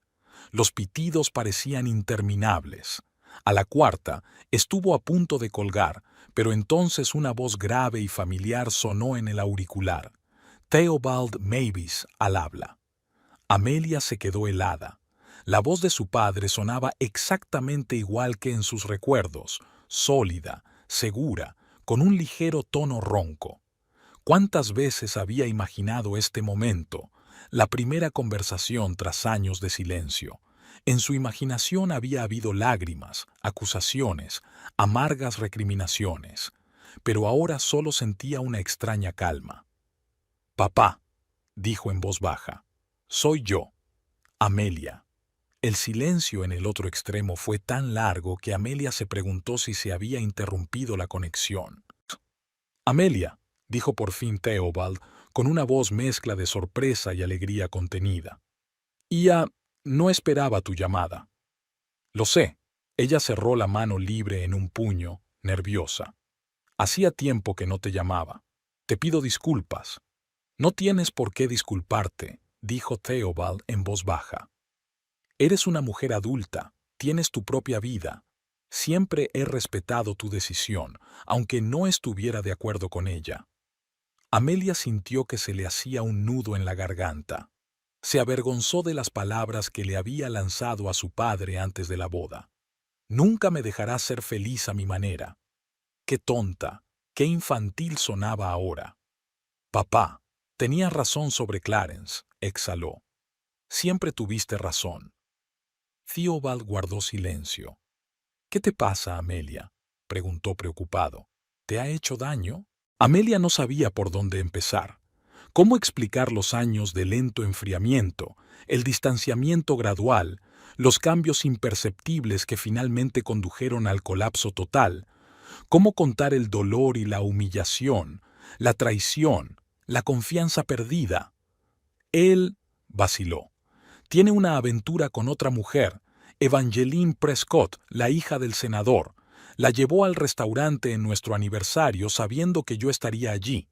Los pitidos parecían interminables. A la cuarta, estuvo a punto de colgar, pero entonces una voz grave y familiar sonó en el auricular. Theobald Mavis al habla. Amelia se quedó helada. La voz de su padre sonaba exactamente igual que en sus recuerdos, sólida, segura, con un ligero tono ronco. ¿Cuántas veces había imaginado este momento, la primera conversación tras años de silencio? En su imaginación había habido lágrimas, acusaciones, amargas recriminaciones, pero ahora solo sentía una extraña calma. «Papá», dijo en voz baja, «soy yo, Amelia». El silencio en el otro extremo fue tan largo que Amelia se preguntó si se había interrumpido la conexión. «Amelia», dijo por fin Theobald, con una voz mezcla de sorpresa y alegría contenida. «Ya no esperaba tu llamada». «Lo sé». Ella cerró la mano libre en un puño, nerviosa. «Hacía tiempo que no te llamaba. Te pido disculpas». «No tienes por qué disculparte», dijo Theobald en voz baja. «Eres una mujer adulta, tienes tu propia vida. Siempre he respetado tu decisión, aunque no estuviera de acuerdo con ella». Amelia sintió que se le hacía un nudo en la garganta. Se avergonzó de las palabras que le había lanzado a su padre antes de la boda. «Nunca me dejarás ser feliz a mi manera». Qué tonta, qué infantil sonaba ahora. «Papá, tenías razón sobre Clarence», exhaló. «Siempre tuviste razón». Theobald guardó silencio. «¿Qué te pasa, Amelia?», preguntó preocupado. «¿Te ha hecho daño?». Amelia no sabía por dónde empezar. ¿Cómo explicar los años de lento enfriamiento, el distanciamiento gradual, los cambios imperceptibles que finalmente condujeron al colapso total? ¿Cómo contar el dolor y la humillación, la traición, la confianza perdida? Él vaciló. Tiene una aventura con otra mujer, Evangeline Prescott, la hija del senador. La llevó al restaurante en nuestro aniversario sabiendo que yo estaría allí.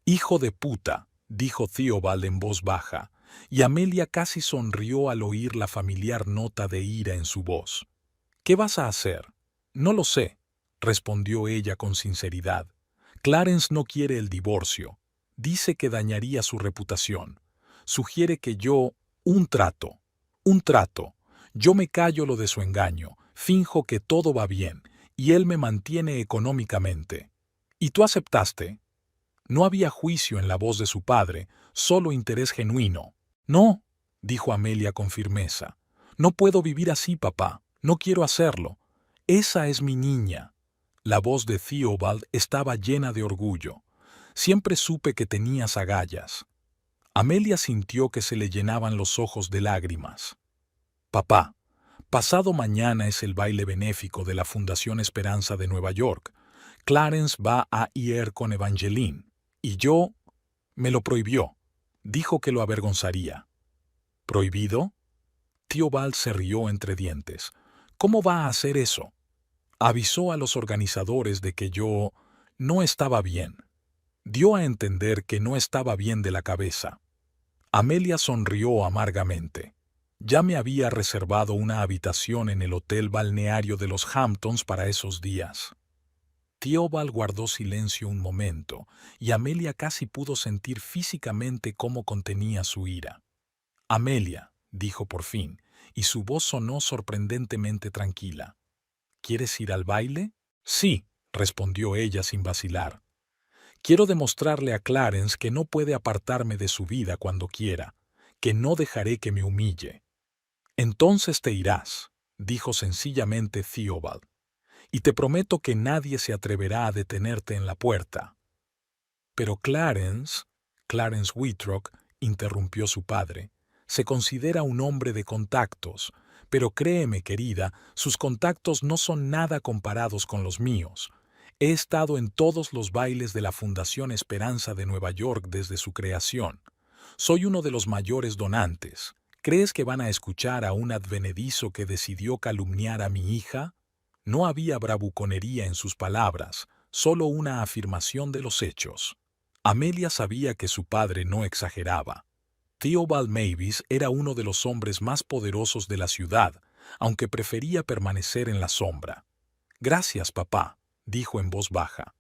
«Hijo de puta», dijo Theobald en voz baja, y Amelia casi sonrió al oír la familiar nota de ira en su voz. «¿Qué vas a hacer?». «No lo sé», respondió ella con sinceridad. «Clarence no quiere el divorcio. Dice que dañaría su reputación. Sugiere que yo... Un trato. Un trato. Yo me callo lo de su engaño, finjo que todo va bien, y él me mantiene económicamente. ¿Y tú aceptaste?». No había juicio en la voz de su padre, solo interés genuino. «No», dijo Amelia con firmeza. «No puedo vivir así, papá. No quiero hacerlo. Esa es mi niña». La voz de Theobald estaba llena de orgullo. «Siempre supe que tenías agallas». Amelia sintió que se le llenaban los ojos de lágrimas. «Papá, pasado mañana es el baile benéfico de la Fundación Esperanza de Nueva York. Clarence va a ir con Evangeline. Y yo... me lo prohibió. Dijo que lo avergonzaría». «¿Prohibido?». Theobald se rió entre dientes. «¿Cómo va a hacer eso?». «Avisó a los organizadores de que yo... no estaba bien». Dio a entender que no estaba bien de la cabeza. Amelia sonrió amargamente. Ya me había reservado una habitación en el hotel balneario de los Hamptons para esos días. Theobald guardó silencio un momento, y Amelia casi pudo sentir físicamente cómo contenía su ira. «Amelia», dijo por fin, y su voz sonó sorprendentemente tranquila. «¿Quieres ir al baile?». «Sí», respondió ella sin vacilar. «Quiero demostrarle a Clarence que no puede apartarme de su vida cuando quiera, que no dejaré que me humille». «Entonces te irás», dijo sencillamente Theobald, «y te prometo que nadie se atreverá a detenerte en la puerta». «Pero Clarence Wittrock», interrumpió su padre, «se considera un hombre de contactos, pero créeme, querida, sus contactos no son nada comparados con los míos. He estado en todos los bailes de la Fundación Esperanza de Nueva York desde su creación. Soy uno de los mayores donantes. ¿Crees que van a escuchar a un advenedizo que decidió calumniar a mi hija?». No había bravuconería en sus palabras, solo una afirmación de los hechos. Amelia sabía que su padre no exageraba. Theobald Mavis era uno de los hombres más poderosos de la ciudad, aunque prefería permanecer en la sombra. «Gracias, papá», dijo en voz baja.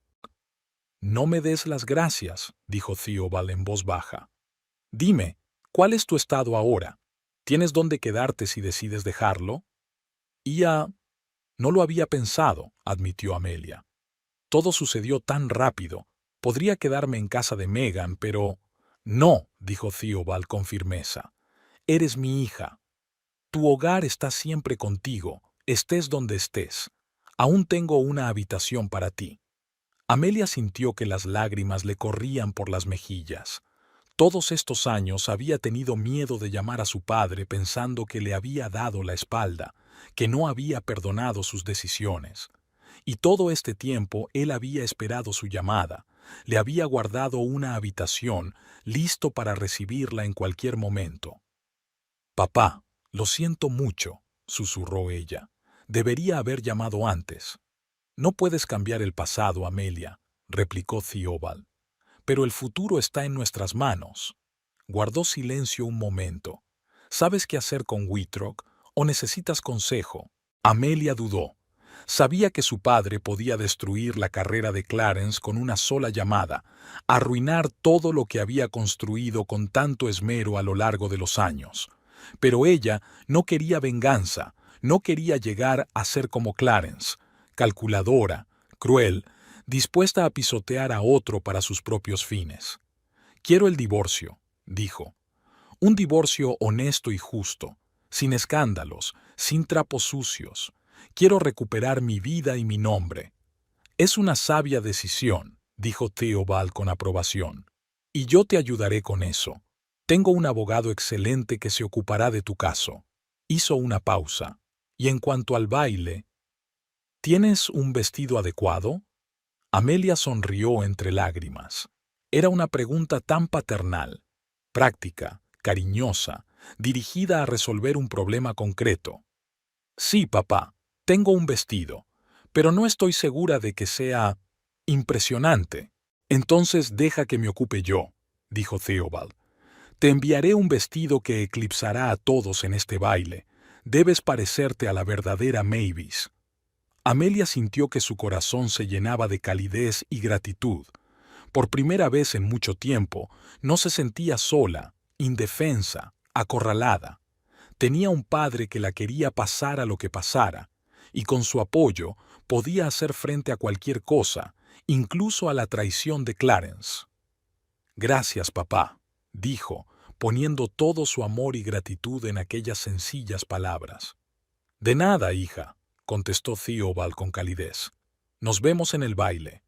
«No me des las gracias», dijo Theobald en voz baja. «Dime, ¿cuál es tu estado ahora?». ¿Tienes dónde quedarte si decides dejarlo? No lo había pensado, admitió Amelia. Todo sucedió tan rápido. Podría quedarme en casa de Megan, pero... No, dijo Theobald con firmeza. Eres mi hija. Tu hogar está siempre contigo, estés donde estés. Aún tengo una habitación para ti. Amelia sintió que las lágrimas le corrían por las mejillas. Todos estos años había tenido miedo de llamar a su padre pensando que le había dado la espalda, que no había perdonado sus decisiones. Y todo este tiempo él había esperado su llamada, le había guardado una habitación, listo para recibirla en cualquier momento. «Papá, lo siento mucho», susurró ella. «Debería haber llamado antes». «No puedes cambiar el pasado, Amelia», replicó Theobald. «Pero el futuro está en nuestras manos». Guardó silencio un momento. «¿Sabes qué hacer con Wittrock o necesitas consejo?» Amelia dudó. Sabía que su padre podía destruir la carrera de Clarence con una sola llamada, arruinar todo lo que había construido con tanto esmero a lo largo de los años. Pero ella no quería venganza, no quería llegar a ser como Clarence, calculadora, cruel, dispuesta a pisotear a otro para sus propios fines. «Quiero el divorcio», dijo. «Un divorcio honesto y justo, sin escándalos, sin trapos sucios. Quiero recuperar mi vida y mi nombre». «Es una sabia decisión», dijo Theobald con aprobación. «Y yo te ayudaré con eso. Tengo un abogado excelente que se ocupará de tu caso». Hizo una pausa. «Y en cuanto al baile, ¿tienes un vestido adecuado?» Amelia sonrió entre lágrimas. Era una pregunta tan paternal, práctica, cariñosa, dirigida a resolver un problema concreto. «Sí, papá, tengo un vestido, pero no estoy segura de que sea impresionante». «Entonces deja que me ocupe yo», dijo Theobald. «Te enviaré un vestido que eclipsará a todos en este baile. Debes parecerte a la verdadera Mavis». Amelia sintió que su corazón se llenaba de calidez y gratitud. Por primera vez en mucho tiempo, no se sentía sola, indefensa, acorralada. Tenía un padre que la quería pasara lo que pasara, y con su apoyo podía hacer frente a cualquier cosa, incluso a la traición de Clarence. «Gracias, papá», dijo, poniendo todo su amor y gratitud en aquellas sencillas palabras. «De nada, hija», contestó Theobald con calidez. «Nos vemos en el baile».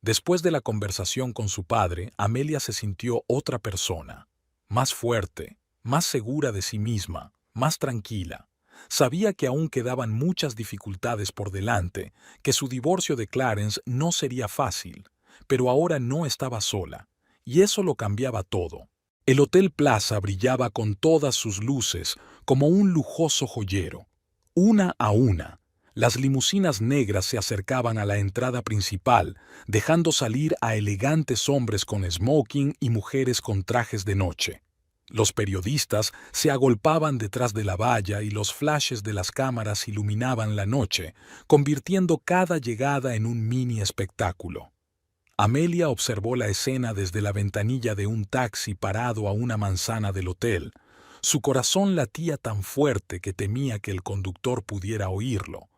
Después de la conversación con su padre, Amelia se sintió otra persona, más fuerte, más segura de sí misma, más tranquila. Sabía que aún quedaban muchas dificultades por delante, que su divorcio de Clarence no sería fácil, pero ahora no estaba sola, y eso lo cambiaba todo. El Hotel Plaza brillaba con todas sus luces como un lujoso joyero. Una a una, las limusinas negras se acercaban a la entrada principal, dejando salir a elegantes hombres con smoking y mujeres con trajes de noche. Los periodistas se agolpaban detrás de la valla y los flashes de las cámaras iluminaban la noche, convirtiendo cada llegada en un mini espectáculo. Amelia observó la escena desde la ventanilla de un taxi parado a una manzana del hotel. Su corazón latía tan fuerte que temía que el conductor pudiera oírlo.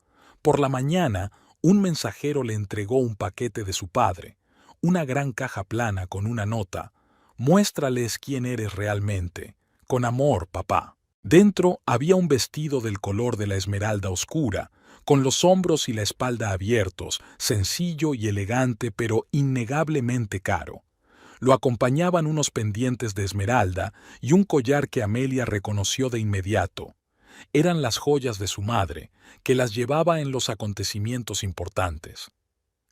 Por la mañana, un mensajero le entregó un paquete de su padre, una gran caja plana con una nota. «Muéstrales quién eres realmente. Con amor, papá». Dentro había un vestido del color de la esmeralda oscura, con los hombros y la espalda abiertos, sencillo y elegante, pero innegablemente caro. Lo acompañaban unos pendientes de esmeralda y un collar que Amelia reconoció de inmediato. Eran las joyas de su madre, que las llevaba en los acontecimientos importantes.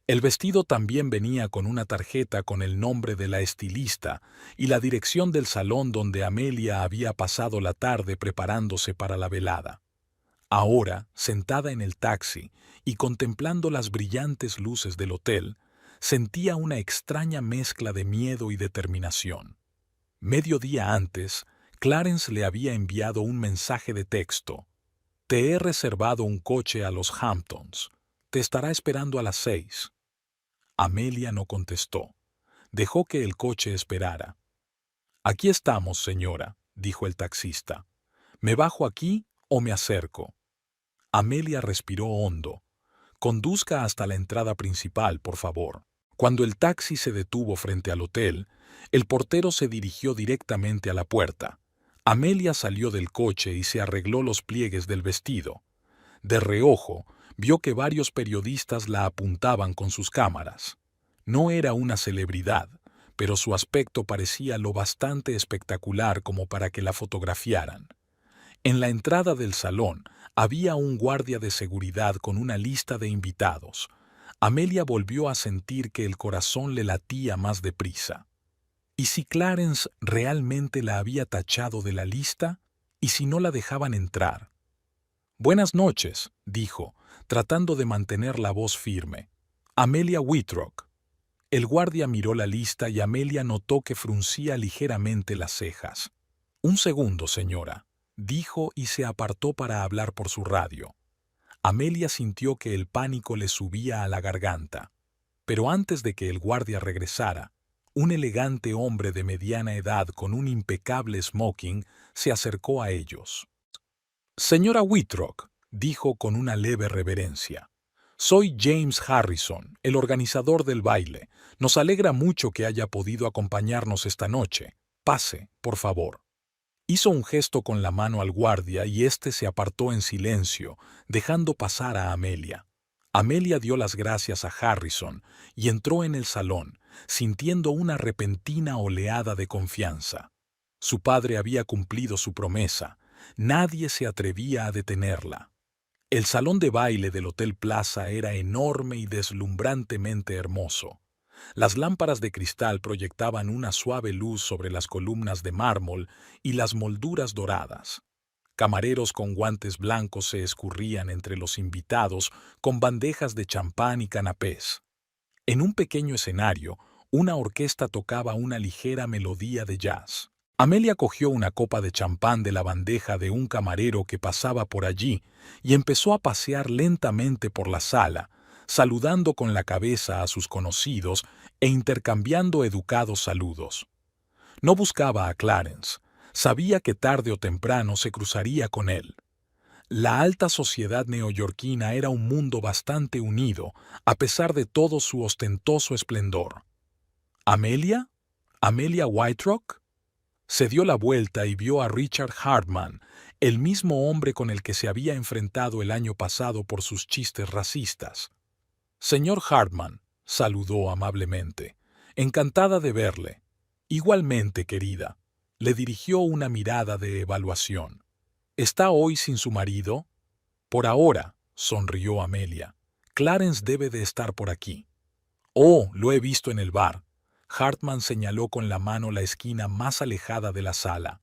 El vestido también venía con una tarjeta con el nombre de la estilista y la dirección del salón donde Amelia había pasado la tarde preparándose para la velada. Ahora, sentada en el taxi y contemplando las brillantes luces del hotel, sentía una extraña mezcla de miedo y determinación. Medio día antes, Clarence le había enviado un mensaje de texto. «Te he reservado un coche a los Hamptons. Te estará esperando a las 6». Amelia no contestó. Dejó que el coche esperara. «Aquí estamos, señora», dijo el taxista. ¿Me bajo aquí o me acerco? Amelia respiró hondo. Conduzca hasta la entrada principal, por favor. Cuando el taxi se detuvo frente al hotel, el portero se dirigió directamente a la puerta. Amelia salió del coche y se arregló los pliegues del vestido. De reojo, vio que varios periodistas la apuntaban con sus cámaras. No era una celebridad, pero su aspecto parecía lo bastante espectacular como para que la fotografiaran. En la entrada del salón había un guardia de seguridad con una lista de invitados. Amelia volvió a sentir que el corazón le latía más deprisa. ¿Y si Clarence realmente la había tachado de la lista? ¿Y si no la dejaban entrar? «Buenas noches», dijo, tratando de mantener la voz firme. «Amelia Whitrock». El guardia miró la lista y Amelia notó que fruncía ligeramente las cejas. «Un segundo, señora», dijo y se apartó para hablar por su radio. Amelia sintió que el pánico le subía a la garganta. Pero antes de que el guardia regresara, un elegante hombre de mediana edad con un impecable smoking se acercó a ellos. «Señora Whitrock», dijo con una leve reverencia. «Soy James Harrison, el organizador del baile. Nos alegra mucho que haya podido acompañarnos esta noche. Pase, por favor». Hizo un gesto con la mano al guardia y éste se apartó en silencio, dejando pasar a Amelia. Amelia dio las gracias a Harrison y entró en el salón, sintiendo una repentina oleada de confianza. Su padre había cumplido su promesa. Nadie se atrevía a detenerla. El salón de baile del Hotel Plaza era enorme y deslumbrantemente hermoso. Las lámparas de cristal proyectaban una suave luz sobre las columnas de mármol y las molduras doradas. Camareros con guantes blancos se escurrían entre los invitados con bandejas de champán y canapés. En un pequeño escenario, una orquesta tocaba una ligera melodía de jazz. Amelia cogió una copa de champán de la bandeja de un camarero que pasaba por allí y empezó a pasear lentamente por la sala, saludando con la cabeza a sus conocidos e intercambiando educados saludos. No buscaba a Clarence, sabía que tarde o temprano se cruzaría con él. La alta sociedad neoyorquina era un mundo bastante unido, a pesar de todo su ostentoso esplendor. ¿Amelia? ¿Amelia Whitrock? Se dio la vuelta y vio a Richard Hartman, el mismo hombre con el que se había enfrentado el año pasado por sus chistes racistas. «Señor Hartman», saludó amablemente, «encantada de verle». «Igualmente, querida», le dirigió una mirada de evaluación. «¿Está hoy sin su marido?» «Por ahora», sonrió Amelia. «Clarence debe de estar por aquí». «Oh, lo he visto en el bar». Hartman señaló con la mano la esquina más alejada de la sala.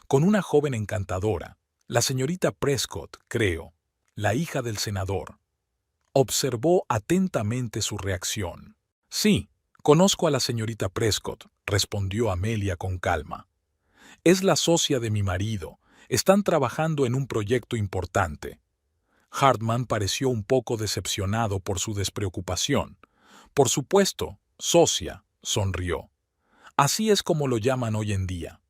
«Con una joven encantadora, la señorita Prescott, creo, la hija del senador». Observó atentamente su reacción. «Sí, conozco a la señorita Prescott», respondió Amelia con calma. «Es la socia de mi marido. Están trabajando en un proyecto importante». Hartman pareció un poco decepcionado por su despreocupación. «Por supuesto, socia», sonrió. «Así es como lo llaman hoy en día».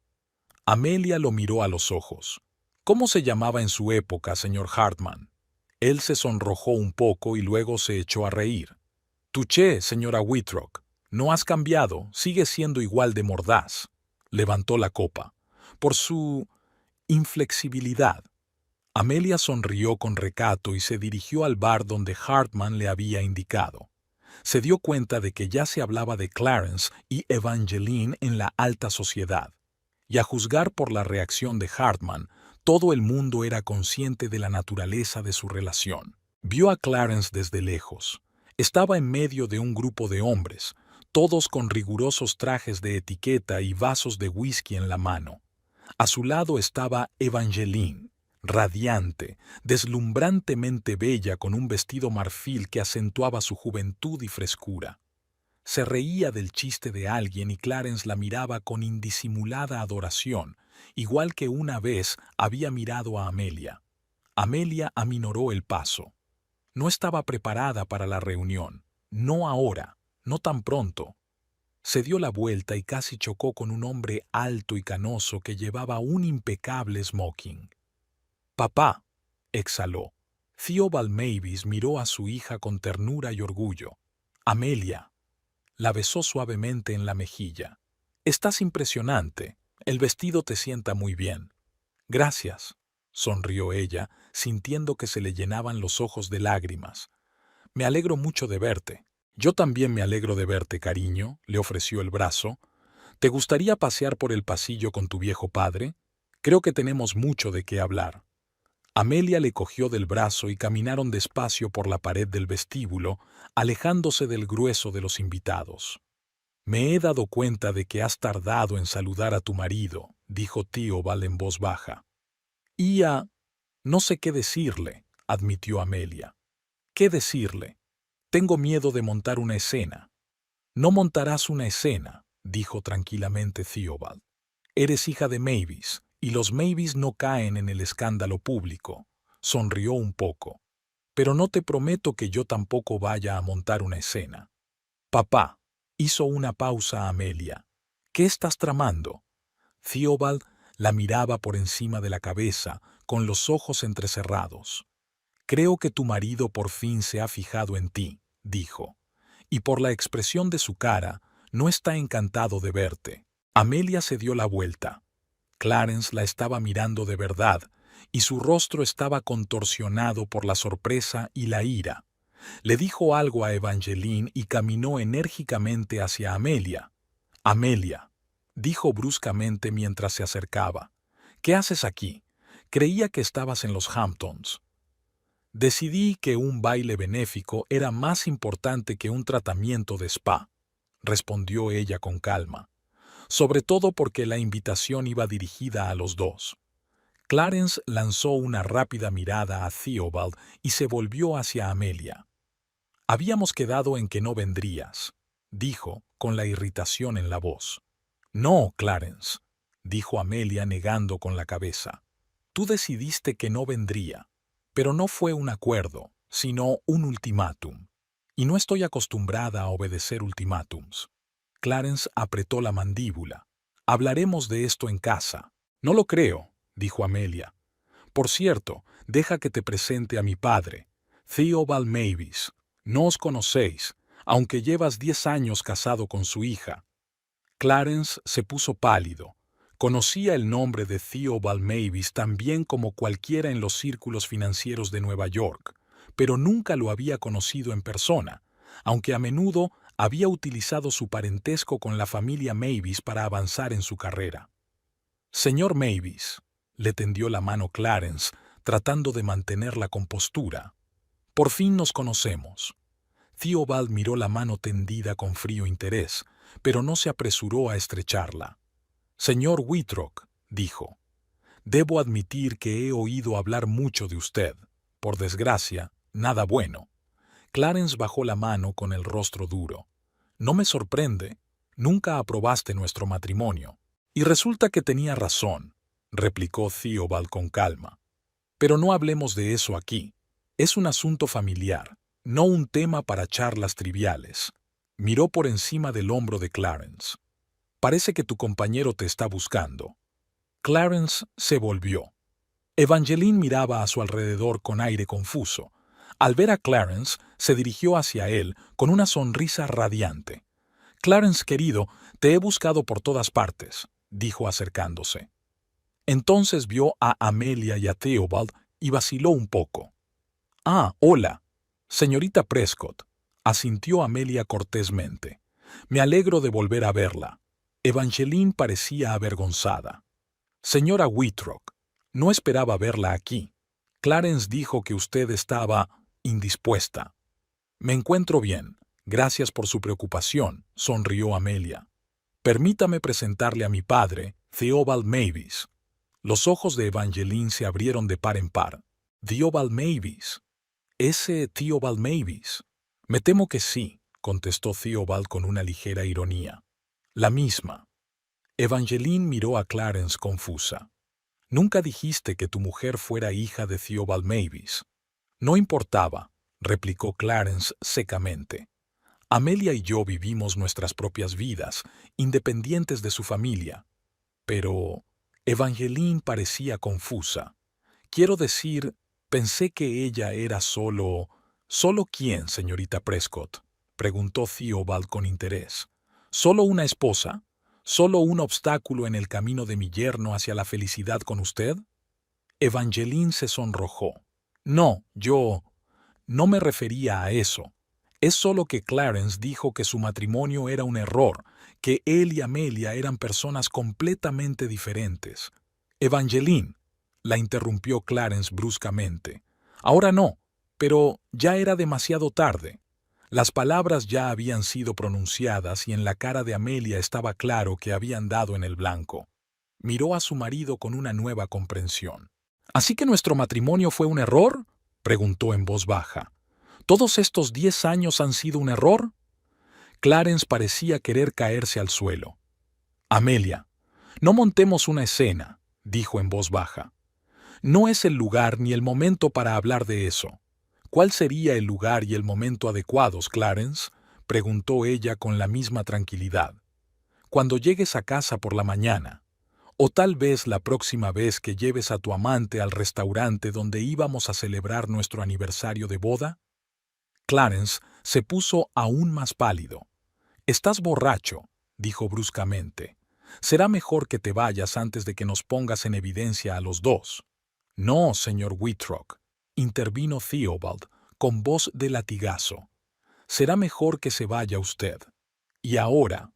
Amelia lo miró a los ojos. «¿Cómo se llamaba en su época, señor Hartman?» Él se sonrojó un poco y luego se echó a reír. «Touché, señora Whitrock. No has cambiado, sigues siendo igual de mordaz». Levantó la copa. «Por su inflexibilidad». Amelia sonrió con recato y se dirigió al bar donde Hartman le había indicado. Se dio cuenta de que ya se hablaba de Clarence y Evangeline en la alta sociedad. Y a juzgar por la reacción de Hartman, todo el mundo era consciente de la naturaleza de su relación. Vio a Clarence desde lejos. Estaba en medio de un grupo de hombres, todos con rigurosos trajes de etiqueta y vasos de whisky en la mano. A su lado estaba Evangeline, radiante, deslumbrantemente bella con un vestido marfil que acentuaba su juventud y frescura. Se reía del chiste de alguien y Clarence la miraba con indisimulada adoración, igual que una vez había mirado a Amelia. Amelia aminoró el paso. No estaba preparada para la reunión. No ahora, no tan pronto. Se dio la vuelta y casi chocó con un hombre alto y canoso que llevaba un impecable smoking. «Papá», exhaló. Theobald Mavis miró a su hija con ternura y orgullo. «Amelia». La besó suavemente en la mejilla. «Estás impresionante. El vestido te sienta muy bien». «Gracias», sonrió ella, sintiendo que se le llenaban los ojos de lágrimas. «Me alegro mucho de verte». «Yo también me alegro de verte, cariño», le ofreció el brazo. «¿Te gustaría pasear por el pasillo con tu viejo padre? Creo que tenemos mucho de qué hablar». Amelia le cogió del brazo y caminaron despacio por la pared del vestíbulo, alejándose del grueso de los invitados. «Me he dado cuenta de que has tardado en saludar a tu marido», dijo Theobald en voz baja. No sé qué decirle», admitió Amelia. «¿Qué decirle? Tengo miedo de montar una escena». «No montarás una escena», dijo tranquilamente Theobald. «Eres hija de Mavis, y los Mavis no caen en el escándalo público». Sonrió un poco. «Pero no te prometo que yo tampoco vaya a montar una escena». «Papá», hizo una pausa Amelia. «¿Qué estás tramando?» Theobald la miraba por encima de la cabeza, con los ojos entrecerrados. «Creo que tu marido por fin se ha fijado en ti», dijo. «Y por la expresión de su cara, no está encantado de verte». Amelia se dio la vuelta. Clarence la estaba mirando de verdad, y su rostro estaba contorsionado por la sorpresa y la ira. Le dijo algo a Evangeline y caminó enérgicamente hacia Amelia. «Amelia», dijo bruscamente mientras se acercaba. «¿Qué haces aquí? Creía que estabas en los Hamptons». «Decidí que un baile benéfico era más importante que un tratamiento de spa», respondió ella con calma. «Sobre todo porque la invitación iba dirigida a los dos». Clarence lanzó una rápida mirada a Theobald y se volvió hacia Amelia. «Habíamos quedado en que no vendrías», dijo, con la irritación en la voz. «No, Clarence», dijo Amelia negando con la cabeza. «Tú decidiste que no vendría, pero no fue un acuerdo, sino un ultimátum. Y no estoy acostumbrada a obedecer ultimátums». Clarence apretó la mandíbula. «Hablaremos de esto en casa». «No lo creo», dijo Amelia. «Por cierto, deja que te presente a mi padre, Theobald Mavis. No os conocéis, aunque llevas 10 años casado con su hija». Clarence se puso pálido. Conocía el nombre de Theobald Mavis tan bien como cualquiera en los círculos financieros de Nueva York, pero nunca lo había conocido en persona, aunque a menudo había utilizado su parentesco con la familia Mavis para avanzar en su carrera. «Señor Mavis», le tendió la mano Clarence, tratando de mantener la compostura. «Por fin nos conocemos». Theobald miró la mano tendida con frío interés, pero no se apresuró a estrecharla. «Señor Whitrock», dijo, «debo admitir que he oído hablar mucho de usted. Por desgracia, nada bueno». Clarence bajó la mano con el rostro duro. «No me sorprende. Nunca aprobaste nuestro matrimonio». «Y resulta que tenía razón», replicó Theobald con calma. «Pero no hablemos de eso aquí. Es un asunto familiar, no un tema para charlas triviales». Miró por encima del hombro de Clarence. «Parece que tu compañero te está buscando». Clarence se volvió. Evangeline miraba a su alrededor con aire confuso. Al ver a Clarence, se dirigió hacia él con una sonrisa radiante. «Clarence, querido, te he buscado por todas partes», dijo acercándose. Entonces vio a Amelia y a Theobald y vaciló un poco. «Ah, hola, señorita Prescott», asintió Amelia cortésmente. «Me alegro de volver a verla». Evangeline parecía avergonzada. «Señora Whitrock, no esperaba verla aquí. Clarence dijo que usted estaba indispuesta». «Me encuentro bien. Gracias por su preocupación», sonrió Amelia. «Permítame presentarle a mi padre, Theobald Mavis». Los ojos de Evangeline se abrieron de par en par. «¿Theobald Mavis? ¿Ese Theobald Mavis?» «Me temo que sí», contestó Theobald con una ligera ironía. «La misma». Evangeline miró a Clarence confusa. «Nunca dijiste que tu mujer fuera hija de Theobald Mavis». «No importaba», replicó Clarence secamente. Amelia y yo vivimos nuestras propias vidas, independientes de su familia. Pero Evangeline parecía confusa. Quiero decir, pensé que ella era solo... ¿Solo quién, señorita Prescott?, preguntó Theobald con interés. ¿Solo una esposa? ¿Solo un obstáculo en el camino de mi yerno hacia la felicidad con usted? Evangeline se sonrojó. No, yo... no me refería a eso. Es solo que Clarence dijo que su matrimonio era un error, que él y Amelia eran personas completamente diferentes. Evangeline, la interrumpió Clarence bruscamente. Ahora no, pero ya era demasiado tarde. Las palabras ya habían sido pronunciadas y en la cara de Amelia estaba claro que habían dado en el blanco. Miró a su marido con una nueva comprensión. ¿Así que nuestro matrimonio fue un error?, preguntó en voz baja. ¿Todos estos 10 años han sido un error? Clarence parecía querer caerse al suelo. Amelia, no montemos una escena, dijo en voz baja. No es el lugar ni el momento para hablar de eso. ¿Cuál sería el lugar y el momento adecuados, Clarence?, preguntó ella con la misma tranquilidad. Cuando llegues a casa por la mañana. O tal vez la próxima vez que lleves a tu amante al restaurante donde íbamos a celebrar nuestro aniversario de boda. Clarence se puso aún más pálido. «Estás borracho», dijo bruscamente. «Será mejor que te vayas antes de que nos pongas en evidencia a los dos». «No, señor Whitrock», intervino Theobald con voz de latigazo. «Será mejor que se vaya usted». Y ahora,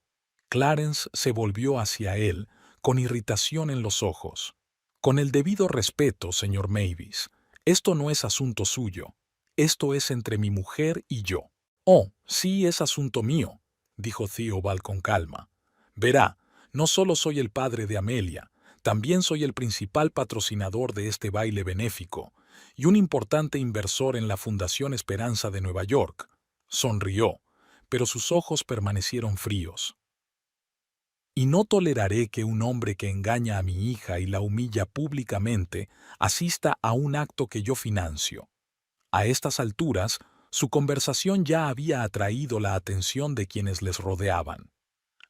Clarence se volvió hacia él con irritación en los ojos. «Con el debido respeto, señor Mavis, esto no es asunto suyo. Esto es entre mi mujer y yo». «Oh, sí es asunto mío», dijo Theobald con calma. «Verá, no solo soy el padre de Amelia, también soy el principal patrocinador de este baile benéfico y un importante inversor en la Fundación Esperanza de Nueva York». Sonrió, pero sus ojos permanecieron fríos. «Y no toleraré que un hombre que engaña a mi hija y la humilla públicamente asista a un acto que yo financio». A estas alturas, su conversación ya había atraído la atención de quienes les rodeaban.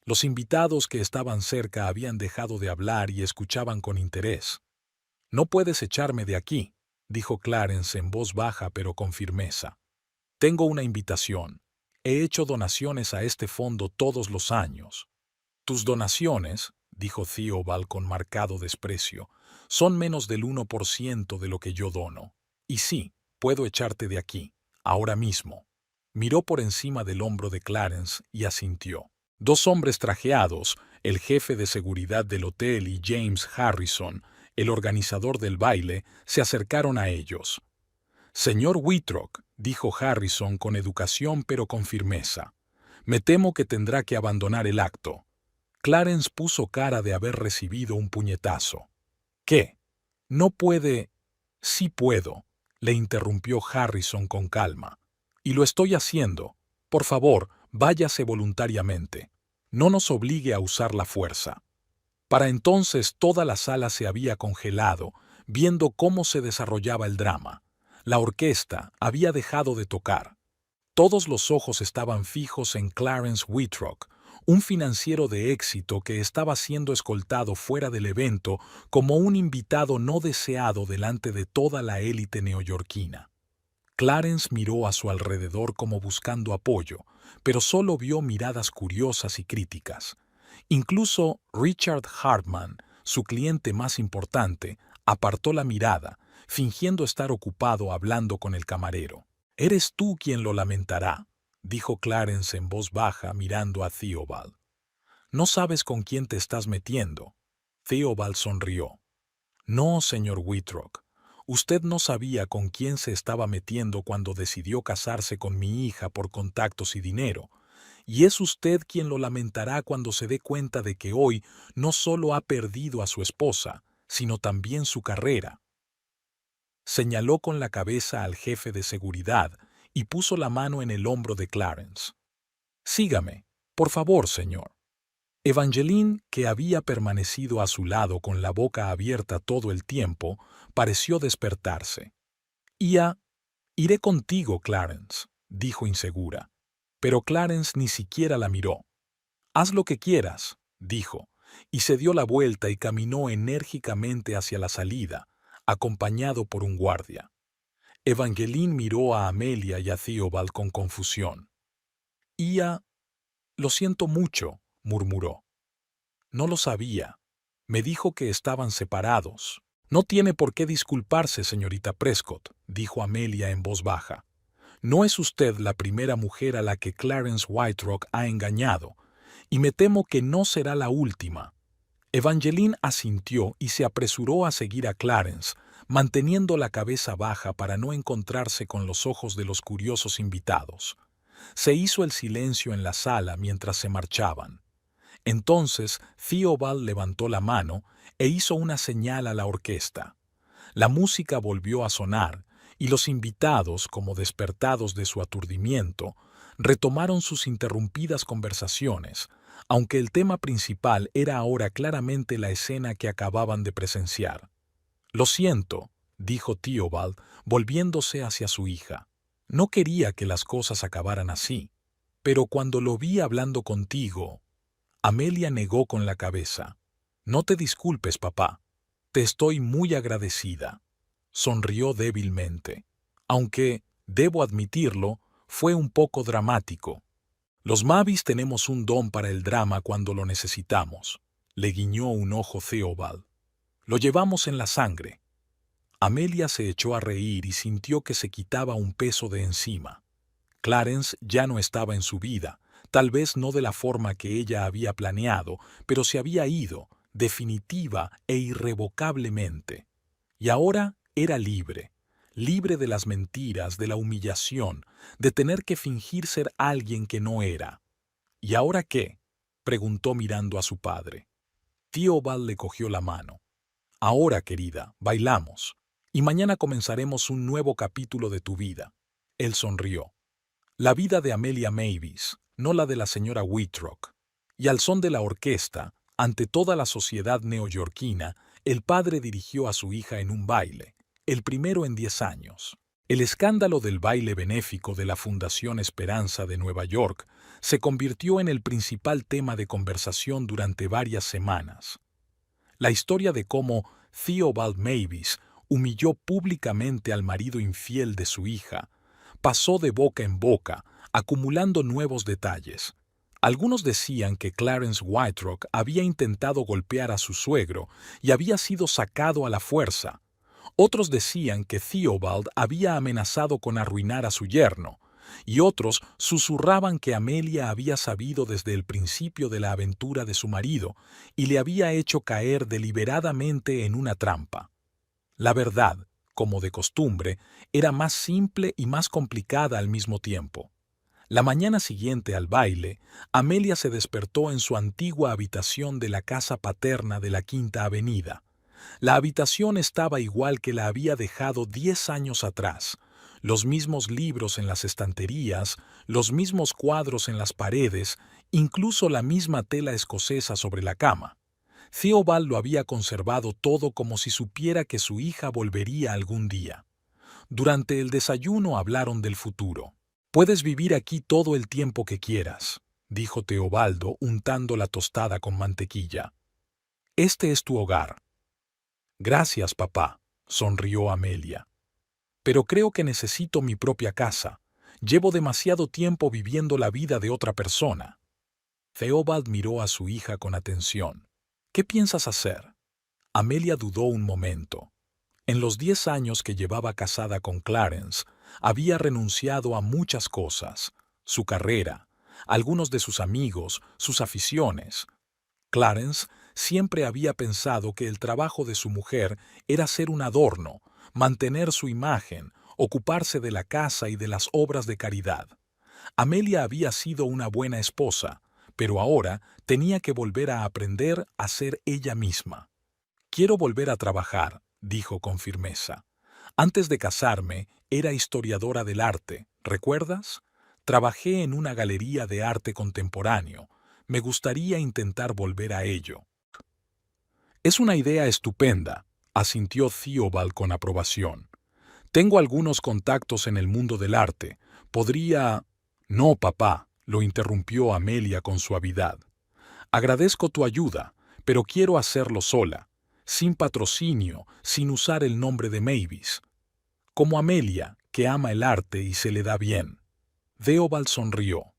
Los invitados que estaban cerca habían dejado de hablar y escuchaban con interés. «No puedes echarme de aquí», dijo Clarence en voz baja pero con firmeza. «Tengo una invitación. He hecho donaciones a este fondo todos los años». «Tus donaciones», dijo Theobald con marcado desprecio, «son menos del 1% de lo que yo dono. Y sí, puedo echarte de aquí, ahora mismo». Miró por encima del hombro de Clarence y asintió. Dos hombres trajeados, el jefe de seguridad del hotel y James Harrison, el organizador del baile, se acercaron a ellos. «Señor Whitrock», dijo Harrison con educación pero con firmeza, «me temo que tendrá que abandonar el acto». Clarence puso cara de haber recibido un puñetazo. «¿Qué? ¿No puede?» «Sí puedo», le interrumpió Harrison con calma. «Y lo estoy haciendo. Por favor, váyase voluntariamente. No nos obligue a usar la fuerza». Para entonces toda la sala se había congelado, viendo cómo se desarrollaba el drama. La orquesta había dejado de tocar. Todos los ojos estaban fijos en Clarence Whitrock, un financiero de éxito que estaba siendo escoltado fuera del evento como un invitado no deseado delante de toda la élite neoyorquina. Clarence miró a su alrededor como buscando apoyo, pero solo vio miradas curiosas y críticas. Incluso Richard Hartman, su cliente más importante, apartó la mirada, fingiendo estar ocupado hablando con el camarero. «Eres tú quien lo lamentará», dijo Clarence en voz baja mirando a Theobald. «No sabes con quién te estás metiendo». Theobald sonrió. «No, señor Whitrock. Usted no sabía con quién se estaba metiendo cuando decidió casarse con mi hija por contactos y dinero, y es usted quien lo lamentará cuando se dé cuenta de que hoy no solo ha perdido a su esposa, sino también su carrera». Señaló con la cabeza al jefe de seguridad y puso la mano en el hombro de Clarence. «Sígame, por favor, señor». Evangeline, que había permanecido a su lado con la boca abierta todo el tiempo, pareció despertarse. «Iré contigo, Clarence», dijo insegura. pero Clarence ni siquiera la miró. «Haz lo que quieras», dijo, y se dio la vuelta y caminó enérgicamente hacia la salida, acompañado por un guardia. Evangeline miró a Amelia y a Theobald con confusión. «Lo siento mucho», murmuró. «No lo sabía. Me dijo que estaban separados». «No tiene por qué disculparse, señorita Prescott», dijo Amelia en voz baja. «No es usted la primera mujer a la que Clarence Whiterock ha engañado, y me temo que no será la última». Evangeline asintió y se apresuró a seguir a Clarence, manteniendo la cabeza baja para no encontrarse con los ojos de los curiosos invitados. Se hizo el silencio en la sala mientras se marchaban. Entonces Theobald levantó la mano e hizo una señal a la orquesta. La música volvió a sonar, y los invitados, como despertados de su aturdimiento, retomaron sus interrumpidas conversaciones, aunque el tema principal era ahora claramente la escena que acababan de presenciar. «Lo siento», dijo Theobald, volviéndose hacia su hija. «No quería que las cosas acabaran así, pero cuando lo vi hablando contigo...» Amelia negó con la cabeza. «No te disculpes, papá. Te estoy muy agradecida». Sonrió débilmente. «Aunque, debo admitirlo, fue un poco dramático». «Los Mavis tenemos un don para el drama cuando lo necesitamos», le guiñó un ojo Theobald. «Lo llevamos en la sangre». Amelia se echó a reír y sintió que se quitaba un peso de encima. Clarence ya no estaba en su vida, tal vez no de la forma que ella había planeado, pero se había ido, definitiva e irrevocablemente. Y ahora era libre, libre de las mentiras, de la humillación, de tener que fingir ser alguien que no era. «¿Y ahora qué?», preguntó mirando a su padre. Theobald le cogió la mano. «Ahora, querida, bailamos, y mañana comenzaremos un nuevo capítulo de tu vida». Él sonrió. La vida de Amelia Mavis, no la de la señora Whitrock. Y al son de la orquesta, ante toda la sociedad neoyorquina, el padre dirigió a su hija en un baile, el primero en 10 años. El escándalo del baile benéfico de la Fundación Esperanza de Nueva York se convirtió en el principal tema de conversación durante varias semanas. La historia de cómo Theobald Mavis humilló públicamente al marido infiel de su hija pasó de boca en boca, acumulando nuevos detalles. Algunos decían que Clarence Whiterock había intentado golpear a su suegro y había sido sacado a la fuerza. Otros decían que Theobald había amenazado con arruinar a su yerno, y otros susurraban que Amelia había sabido desde el principio de la aventura de su marido y le había hecho caer deliberadamente en una trampa. La verdad, como de costumbre, era más simple y más complicada al mismo tiempo. La mañana siguiente al baile, Amelia se despertó en su antigua habitación de la casa paterna de la Quinta Avenida. La habitación estaba igual que la había dejado 10 años atrás. Los mismos libros en las estanterías, los mismos cuadros en las paredes, incluso la misma tela escocesa sobre la cama. Theobald lo había conservado todo como si supiera que su hija volvería algún día. Durante el desayuno hablaron del futuro. «Puedes vivir aquí todo el tiempo que quieras», dijo Teobaldo untando la tostada con mantequilla. «Este es tu hogar». «Gracias, papá», sonrió Amelia. «Pero creo que necesito mi propia casa. Llevo demasiado tiempo viviendo la vida de otra persona». Theobald miró a su hija con atención. «¿Qué piensas hacer?» Amelia dudó un momento. En los 10 años que llevaba casada con Clarence, había renunciado a muchas cosas: su carrera, algunos de sus amigos, sus aficiones. Clarence siempre había pensado que el trabajo de su mujer era ser un adorno, mantener su imagen, ocuparse de la casa y de las obras de caridad. Amelia había sido una buena esposa, pero ahora tenía que volver a aprender a ser ella misma. «Quiero volver a trabajar», dijo con firmeza. «Antes de casarme, era historiadora del arte, ¿recuerdas? Trabajé en una galería de arte contemporáneo. Me gustaría intentar volver a ello». «Es una idea estupenda», asintió Theobald con aprobación. «Tengo algunos contactos en el mundo del arte. Podría...» «No, papá», lo interrumpió Amelia con suavidad. Agradezco tu ayuda, pero quiero hacerlo sola, sin patrocinio, sin usar el nombre de Mavis. Como Amelia, que ama el arte y se le da bien. Theobald sonrió.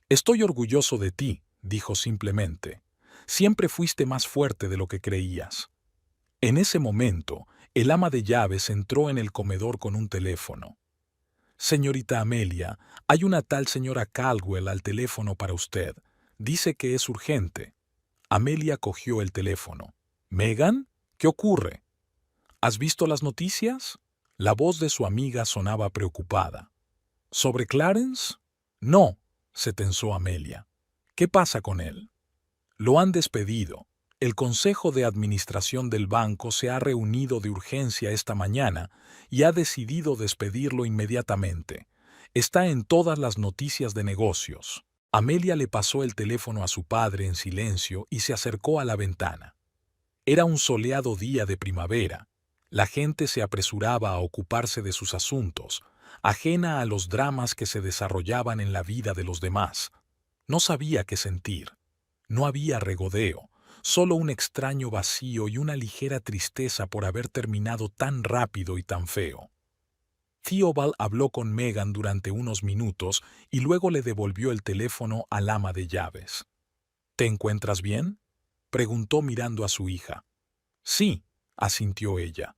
Estoy orgulloso de ti, dijo simplemente. Siempre fuiste más fuerte de lo que creías. En ese momento, el ama de llaves entró en el comedor con un teléfono. Señorita Amelia, hay una tal señora Caldwell al teléfono para usted. Dice que es urgente. Amelia cogió el teléfono. ¿Megan? ¿Qué ocurre? ¿Has visto las noticias? La voz de su amiga sonaba preocupada. ¿Sobre Clarence? No, se tensó Amelia. ¿Qué pasa con él? Lo han despedido. El Consejo de Administración del banco se ha reunido de urgencia esta mañana y ha decidido despedirlo inmediatamente. Está en todas las noticias de negocios. Amelia le pasó el teléfono a su padre en silencio y se acercó a la ventana. Era un soleado día de primavera. La gente se apresuraba a ocuparse de sus asuntos, ajena a los dramas que se desarrollaban en la vida de los demás. No sabía qué sentir. No había regodeo, solo un extraño vacío y una ligera tristeza por haber terminado tan rápido y tan feo. Theobald habló con Megan durante unos minutos y luego le devolvió el teléfono al ama de llaves. ¿Te encuentras bien?, preguntó mirando a su hija. Sí, asintió ella.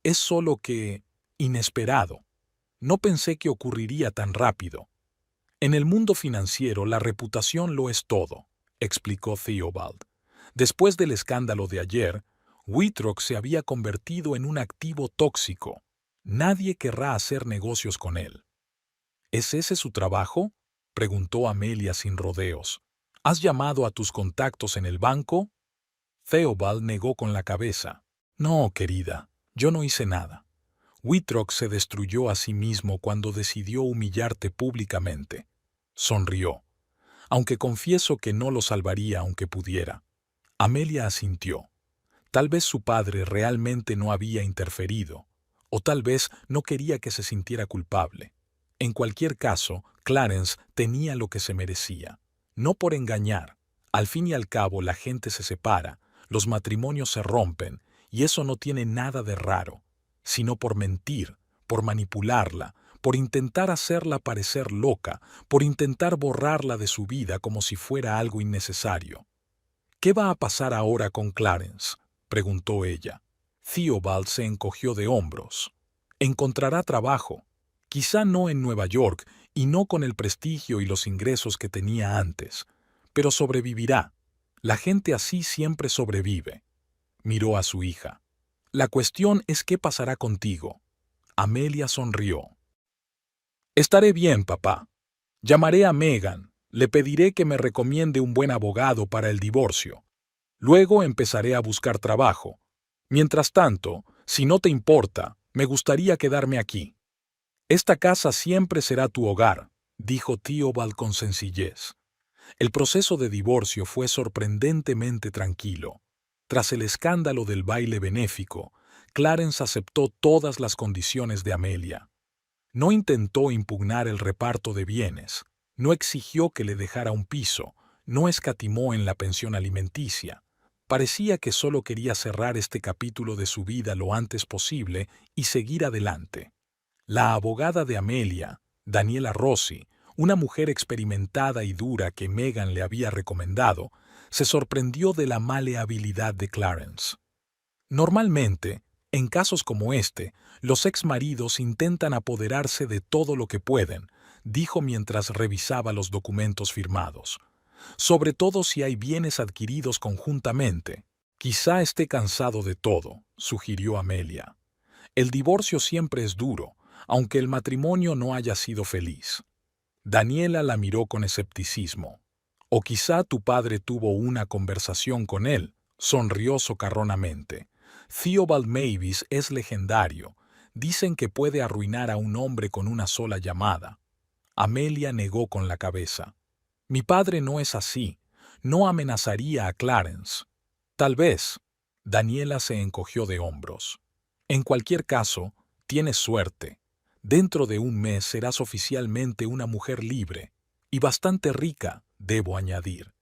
Es solo que... inesperado. No pensé que ocurriría tan rápido. En el mundo financiero la reputación lo es todo, explicó Theobald. Después del escándalo de ayer, Whitrock se había convertido en un activo tóxico. Nadie querrá hacer negocios con él. ¿Es ese su trabajo?, preguntó Amelia sin rodeos. ¿Has llamado a tus contactos en el banco? Theobald negó con la cabeza. No, querida, yo no hice nada. Whitrock se destruyó a sí mismo cuando decidió humillarte públicamente. Sonrió. Aunque confieso que no lo salvaría aunque pudiera. Amelia asintió. Tal vez su padre realmente no había interferido, o tal vez no quería que se sintiera culpable. En cualquier caso, Clarence tenía lo que se merecía. No por engañar. Al fin y al cabo la gente se separa, los matrimonios se rompen, y eso no tiene nada de raro, sino por mentir, por manipularla, por intentar hacerla parecer loca, por intentar borrarla de su vida como si fuera algo innecesario. ¿Qué va a pasar ahora con Clarence?, preguntó ella. Theobald se encogió de hombros. Encontrará trabajo, quizá no en Nueva York y no con el prestigio y los ingresos que tenía antes, pero sobrevivirá. La gente así siempre sobrevive. Miró a su hija. La cuestión es qué pasará contigo. Amelia sonrió. Estaré bien, papá. Llamaré a Megan, le pediré que me recomiende un buen abogado para el divorcio. Luego empezaré a buscar trabajo. Mientras tanto, si no te importa, me gustaría quedarme aquí. Esta casa siempre será tu hogar, dijo Theobald con sencillez. El proceso de divorcio fue sorprendentemente tranquilo. Tras el escándalo del baile benéfico, Clarence aceptó todas las condiciones de Amelia. No intentó impugnar el reparto de bienes, no exigió que le dejara un piso, no escatimó en la pensión alimenticia. Parecía que solo quería cerrar este capítulo de su vida lo antes posible y seguir adelante. La abogada de Amelia, Daniela Rossi, una mujer experimentada y dura que Megan le había recomendado, se sorprendió de la maleabilidad de Clarence. Normalmente, en casos como este, los exmaridos intentan apoderarse de todo lo que pueden, dijo mientras revisaba los documentos firmados. Sobre todo si hay bienes adquiridos conjuntamente. Quizá esté cansado de todo, sugirió Amelia. El divorcio siempre es duro, aunque el matrimonio no haya sido feliz. Daniela la miró con escepticismo. O quizá tu padre tuvo una conversación con él, sonrió socarronamente. Theobald Mavis es legendario. Dicen que puede arruinar a un hombre con una sola llamada. Amelia negó con la cabeza. Mi padre no es así. No amenazaría a Clarence. Tal vez. Daniela se encogió de hombros. En cualquier caso, tienes suerte. Dentro de un mes serás oficialmente una mujer libre. Y bastante rica, debo añadir.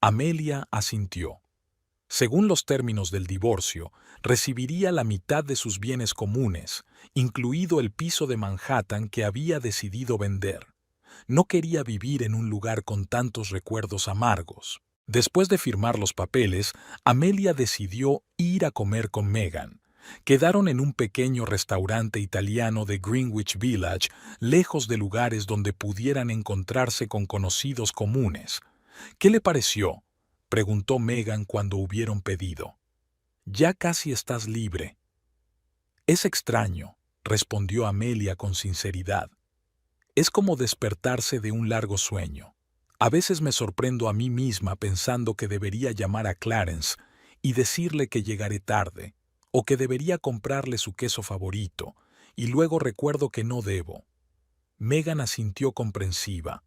Amelia asintió. Según los términos del divorcio, recibiría la mitad de sus bienes comunes, incluido el piso de Manhattan que había decidido vender. No quería vivir en un lugar con tantos recuerdos amargos. Después de firmar los papeles, Amelia decidió ir a comer con Megan. Quedaron en un pequeño restaurante italiano de Greenwich Village, lejos de lugares donde pudieran encontrarse con conocidos comunes. ¿Qué le pareció?, preguntó Megan cuando hubieron pedido. Ya casi estás libre. Es extraño, respondió Amelia con sinceridad. Es como despertarse de un largo sueño. A veces me sorprendo a mí misma pensando que debería llamar a Clarence y decirle que llegaré tarde, o que debería comprarle su queso favorito, y luego recuerdo que no debo. Megan asintió comprensiva.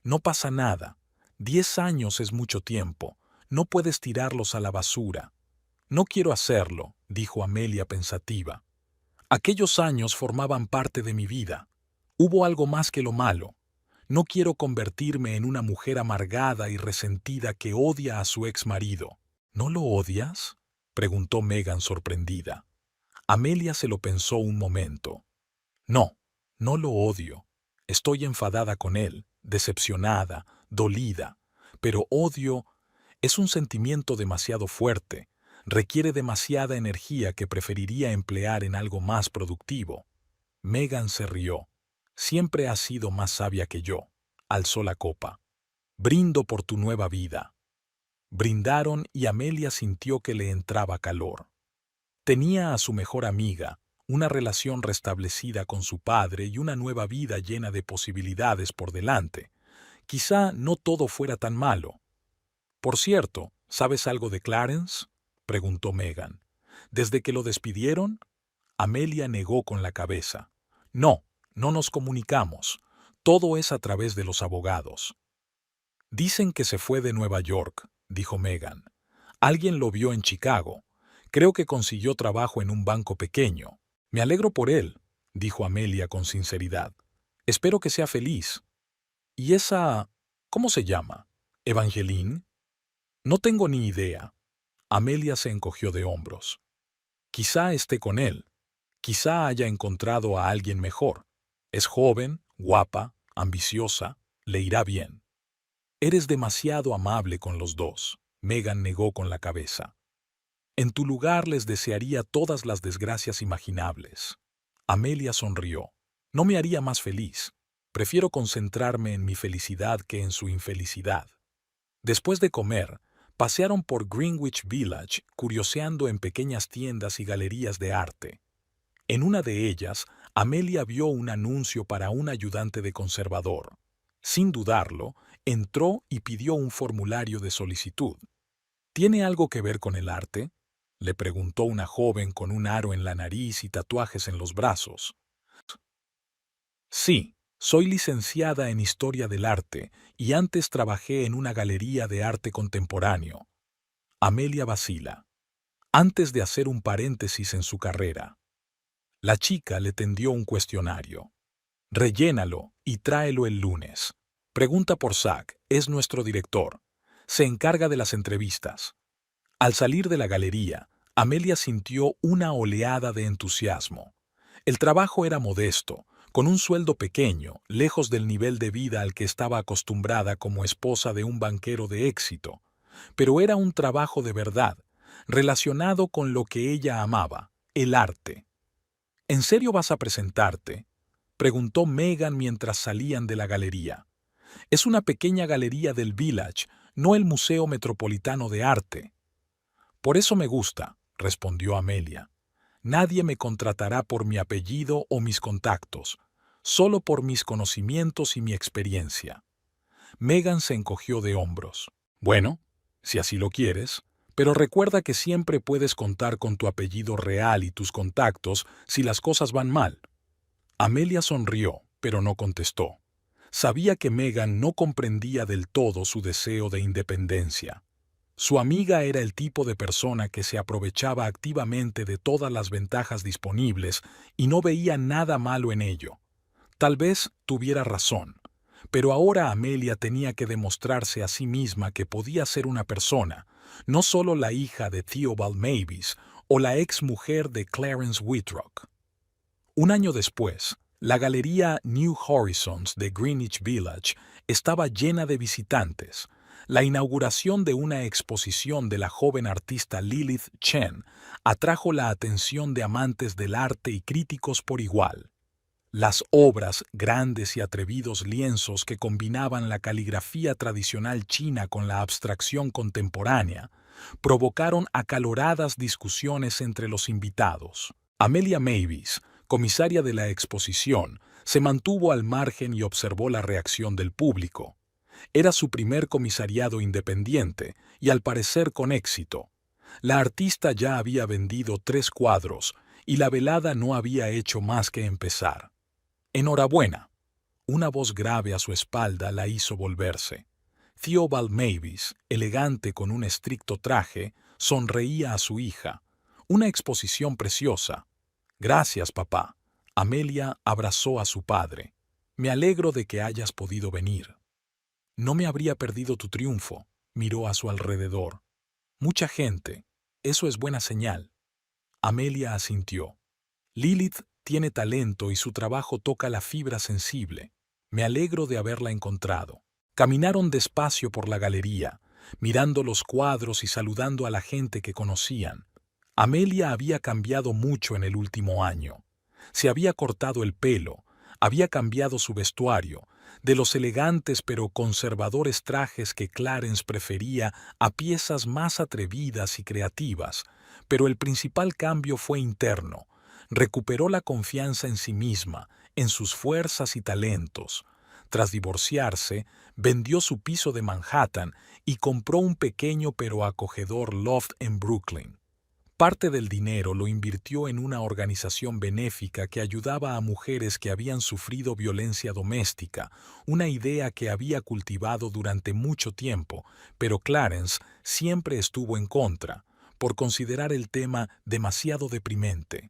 No pasa nada. 10 años es mucho tiempo. No puedes tirarlos a la basura. No quiero hacerlo, dijo Amelia pensativa. Aquellos años formaban parte de mi vida. Hubo algo más que lo malo. No quiero convertirme en una mujer amargada y resentida que odia a su ex marido. ¿No lo odias?, preguntó Megan sorprendida. Amelia se lo pensó un momento. No, no lo odio. Estoy enfadada con él, decepcionada, dolida. Pero odio es un sentimiento demasiado fuerte. Requiere demasiada energía que preferiría emplear en algo más productivo. Megan se rió. Siempre has sido más sabia que yo. Alzó la copa. Brindo por tu nueva vida. Brindaron y Amelia sintió que le entraba calor. Tenía a su mejor amiga, una relación restablecida con su padre y una nueva vida llena de posibilidades por delante. Quizá no todo fuera tan malo. Por cierto, ¿sabes algo de Clarence?, preguntó Megan. ¿Desde que lo despidieron? Amelia negó con la cabeza. No, no nos comunicamos. Todo es a través de los abogados. Dicen que se fue de Nueva York, dijo Megan. Alguien lo vio en Chicago. Creo que consiguió trabajo en un banco pequeño. Me alegro por él, dijo Amelia con sinceridad. Espero que sea feliz. ¿Y esa... cómo se llama? ¿Evangeline? No tengo ni idea. Amelia se encogió de hombros. Quizá esté con él. Quizá haya encontrado a alguien mejor. Es joven, guapa, ambiciosa, le irá bien. Eres demasiado amable con los dos, Megan negó con la cabeza. En tu lugar les desearía todas las desgracias imaginables. Amelia sonrió. No me haría más feliz. Prefiero concentrarme en mi felicidad que en su infelicidad. Después de comer, pasearon por Greenwich Village, curioseando en pequeñas tiendas y galerías de arte. En una de ellas, Amelia vio un anuncio para un ayudante de conservador. Sin dudarlo, entró y pidió un formulario de solicitud. ¿Tiene algo que ver con el arte?, le preguntó una joven con un aro en la nariz y tatuajes en los brazos. Sí, soy licenciada en Historia del Arte y antes trabajé en una galería de arte contemporáneo. Amelia vacila. Antes de hacer un paréntesis en su carrera. La chica le tendió un cuestionario. Rellénalo y tráelo el lunes. Pregunta por Zach, es nuestro director. Se encarga de las entrevistas. Al salir de la galería, Amelia sintió una oleada de entusiasmo. El trabajo era modesto, con un sueldo pequeño, lejos del nivel de vida al que estaba acostumbrada como esposa de un banquero de éxito. Pero era un trabajo de verdad, relacionado con lo que ella amaba, el arte. ¿En serio vas a presentarte?, preguntó Megan mientras salían de la galería. Es una pequeña galería del Village, no el Museo Metropolitano de Arte. Por eso me gusta, respondió Amelia. Nadie me contratará por mi apellido o mis contactos, solo por mis conocimientos y mi experiencia. Megan se encogió de hombros. Bueno, si así lo quieres, pero recuerda que siempre puedes contar con tu apellido real y tus contactos si las cosas van mal. Amelia sonrió, pero no contestó. Sabía que Megan no comprendía del todo su deseo de independencia. Su amiga era el tipo de persona que se aprovechaba activamente de todas las ventajas disponibles y no veía nada malo en ello. Tal vez tuviera razón, Pero ahora Amelia tenía que demostrarse a sí misma que podía ser una persona, no solo la hija de Theobald Mavis o la ex mujer de Clarence Whitrock. Un año después, la galería New Horizons de Greenwich Village estaba llena de visitantes. La inauguración de una exposición de la joven artista Lilith Chen atrajo la atención de amantes del arte y críticos por igual. Las obras, grandes y atrevidos lienzos que combinaban la caligrafía tradicional china con la abstracción contemporánea, provocaron acaloradas discusiones entre los invitados. Amelia Mavis, comisaria de la exposición, se mantuvo al margen y observó la reacción del público. Era su primer comisariado independiente y al parecer con éxito. La artista ya había vendido 3 cuadros y la velada no había hecho más que empezar. «Enhorabuena». Una voz grave a su espalda la hizo volverse. Theobald Mavis, elegante con un estricto traje, sonreía a su hija. «Una exposición preciosa». «Gracias, papá». Amelia abrazó a su padre. «Me alegro de que hayas podido venir». «No me habría perdido tu triunfo», miró a su alrededor. «Mucha gente. Eso es buena señal». Amelia asintió. «Lilith tiene talento y su trabajo toca la fibra sensible. Me alegro de haberla encontrado». Caminaron despacio por la galería, mirando los cuadros y saludando a la gente que conocían. Amelia había cambiado mucho en el último año. Se había cortado el pelo, había cambiado su vestuario, de los elegantes pero conservadores trajes que Clarence prefería a piezas más atrevidas y creativas, pero el principal cambio fue interno. Recuperó la confianza en sí misma, en sus fuerzas y talentos. Tras divorciarse, vendió su piso de Manhattan y compró un pequeño pero acogedor loft en Brooklyn. Parte del dinero lo invirtió en una organización benéfica que ayudaba a mujeres que habían sufrido violencia doméstica, una idea que había cultivado durante mucho tiempo, pero Clarence siempre estuvo en contra, por considerar el tema demasiado deprimente.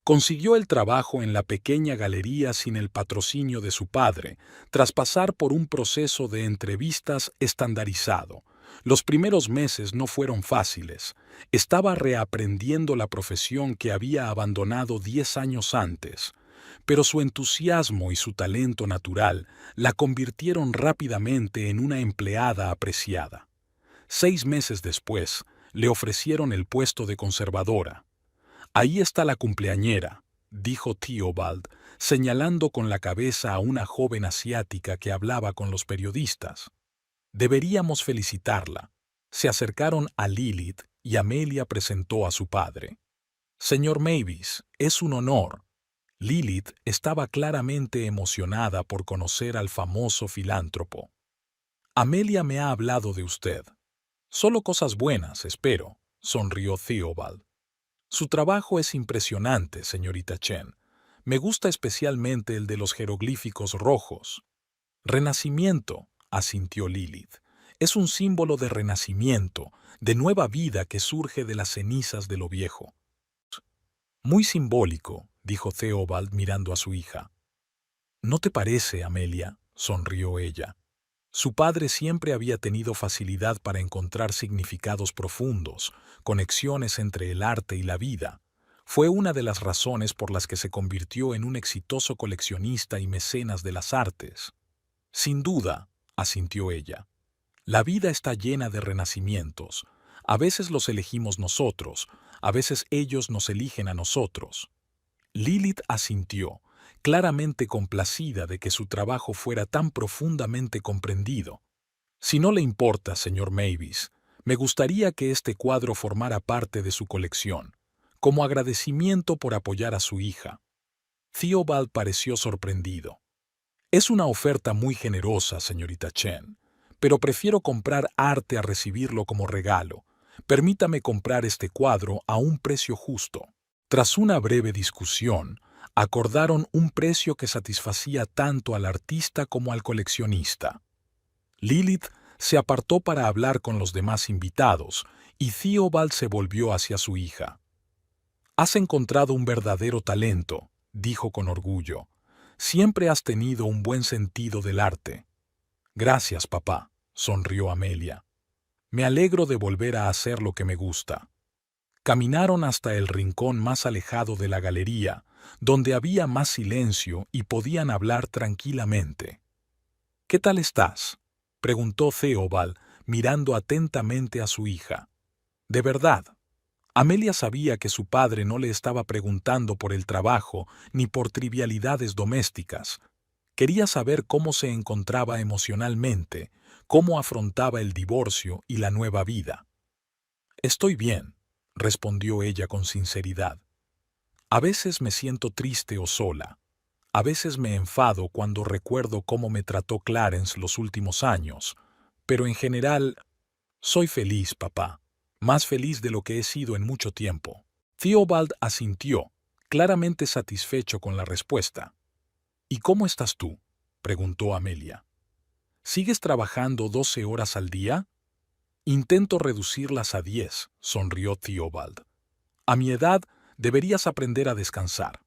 Consiguió el trabajo en la pequeña galería sin el patrocinio de su padre, tras pasar por un proceso de entrevistas estandarizado. Los primeros meses no fueron fáciles. Estaba reaprendiendo la profesión que había abandonado 10 años antes, pero su entusiasmo y su talento natural la convirtieron rápidamente en una empleada apreciada. 6 meses después, le ofrecieron el puesto de conservadora. «Ahí está la cumpleañera», dijo Theobald, señalando con la cabeza a una joven asiática que hablaba con los periodistas. «Deberíamos felicitarla». Se acercaron a Lilith y Amelia presentó a su padre. «Señor Mavis, es un honor». Lilith estaba claramente emocionada por conocer al famoso filántropo. «Amelia me ha hablado de usted». «Solo cosas buenas, espero», sonrió Theobald. «Su trabajo es impresionante, señorita Chen. Me gusta especialmente el de los jeroglíficos rojos». «Renacimiento», asintió Lilith. «Es un símbolo de renacimiento, de nueva vida que surge de las cenizas de lo viejo». «Muy simbólico», dijo Theobald mirando a su hija. «¿No te parece, Amelia?», sonrió ella. Su padre siempre había tenido facilidad para encontrar significados profundos, conexiones entre el arte y la vida. Fue una de las razones por las que se convirtió en un exitoso coleccionista y mecenas de las artes. «Sin duda», asintió ella. «La vida está llena de renacimientos. A veces los elegimos nosotros, a veces ellos nos eligen a nosotros». Lilith asintió, claramente complacida de que su trabajo fuera tan profundamente comprendido. «Si no le importa, señor Mavis, me gustaría que este cuadro formara parte de su colección, como agradecimiento por apoyar a su hija». Theobald pareció sorprendido. «Es una oferta muy generosa, señorita Chen, pero prefiero comprar arte a recibirlo como regalo. Permítame comprar este cuadro a un precio justo». Tras una breve discusión, acordaron un precio que satisfacía tanto al artista como al coleccionista. Lilith se apartó para hablar con los demás invitados y Theobald se volvió hacia su hija. «Has encontrado un verdadero talento», dijo con orgullo. Siempre has tenido un buen sentido del arte. Gracias, papá, sonrió Amelia. Me alegro de volver a hacer lo que me gusta. Caminaron hasta el rincón más alejado de la galería, donde había más silencio y podían hablar tranquilamente. ¿Qué tal estás?, preguntó Theobald, mirando atentamente a su hija. De verdad, Amelia sabía que su padre no le estaba preguntando por el trabajo ni por trivialidades domésticas. Quería saber cómo se encontraba emocionalmente, cómo afrontaba el divorcio y la nueva vida. Estoy bien, respondió ella con sinceridad. A veces me siento triste o sola. A veces me enfado cuando recuerdo cómo me trató Clarence los últimos años, pero en general soy feliz, papá, más feliz de lo que he sido en mucho tiempo. Theobald asintió, claramente satisfecho con la respuesta. ¿Y cómo estás tú?, preguntó Amelia. ¿Sigues trabajando 12 horas al día? Intento reducirlas a 10, sonrió Theobald. A mi edad deberías aprender a descansar.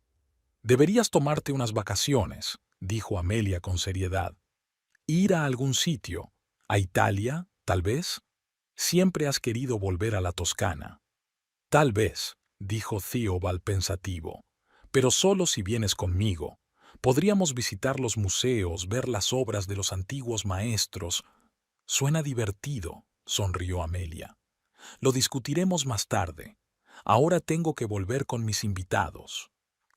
Deberías tomarte unas vacaciones, dijo Amelia con seriedad. Ir a algún sitio, a Italia, tal vez. Siempre has querido volver a la Toscana. Tal vez, dijo Theobald pensativo, pero solo si vienes conmigo. Podríamos visitar los museos, ver las obras de los antiguos maestros. Suena divertido, sonrió Amelia. Lo discutiremos más tarde. Ahora tengo que volver con mis invitados.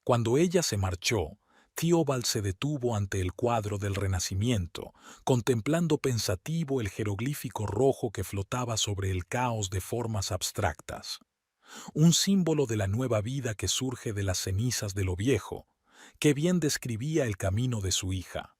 Cuando ella se marchó, Theobald se detuvo ante el cuadro del Renacimiento, contemplando pensativo el jeroglífico rojo que flotaba sobre el caos de formas abstractas. Un símbolo de la nueva vida que surge de las cenizas de lo viejo, que bien describía el camino de su hija.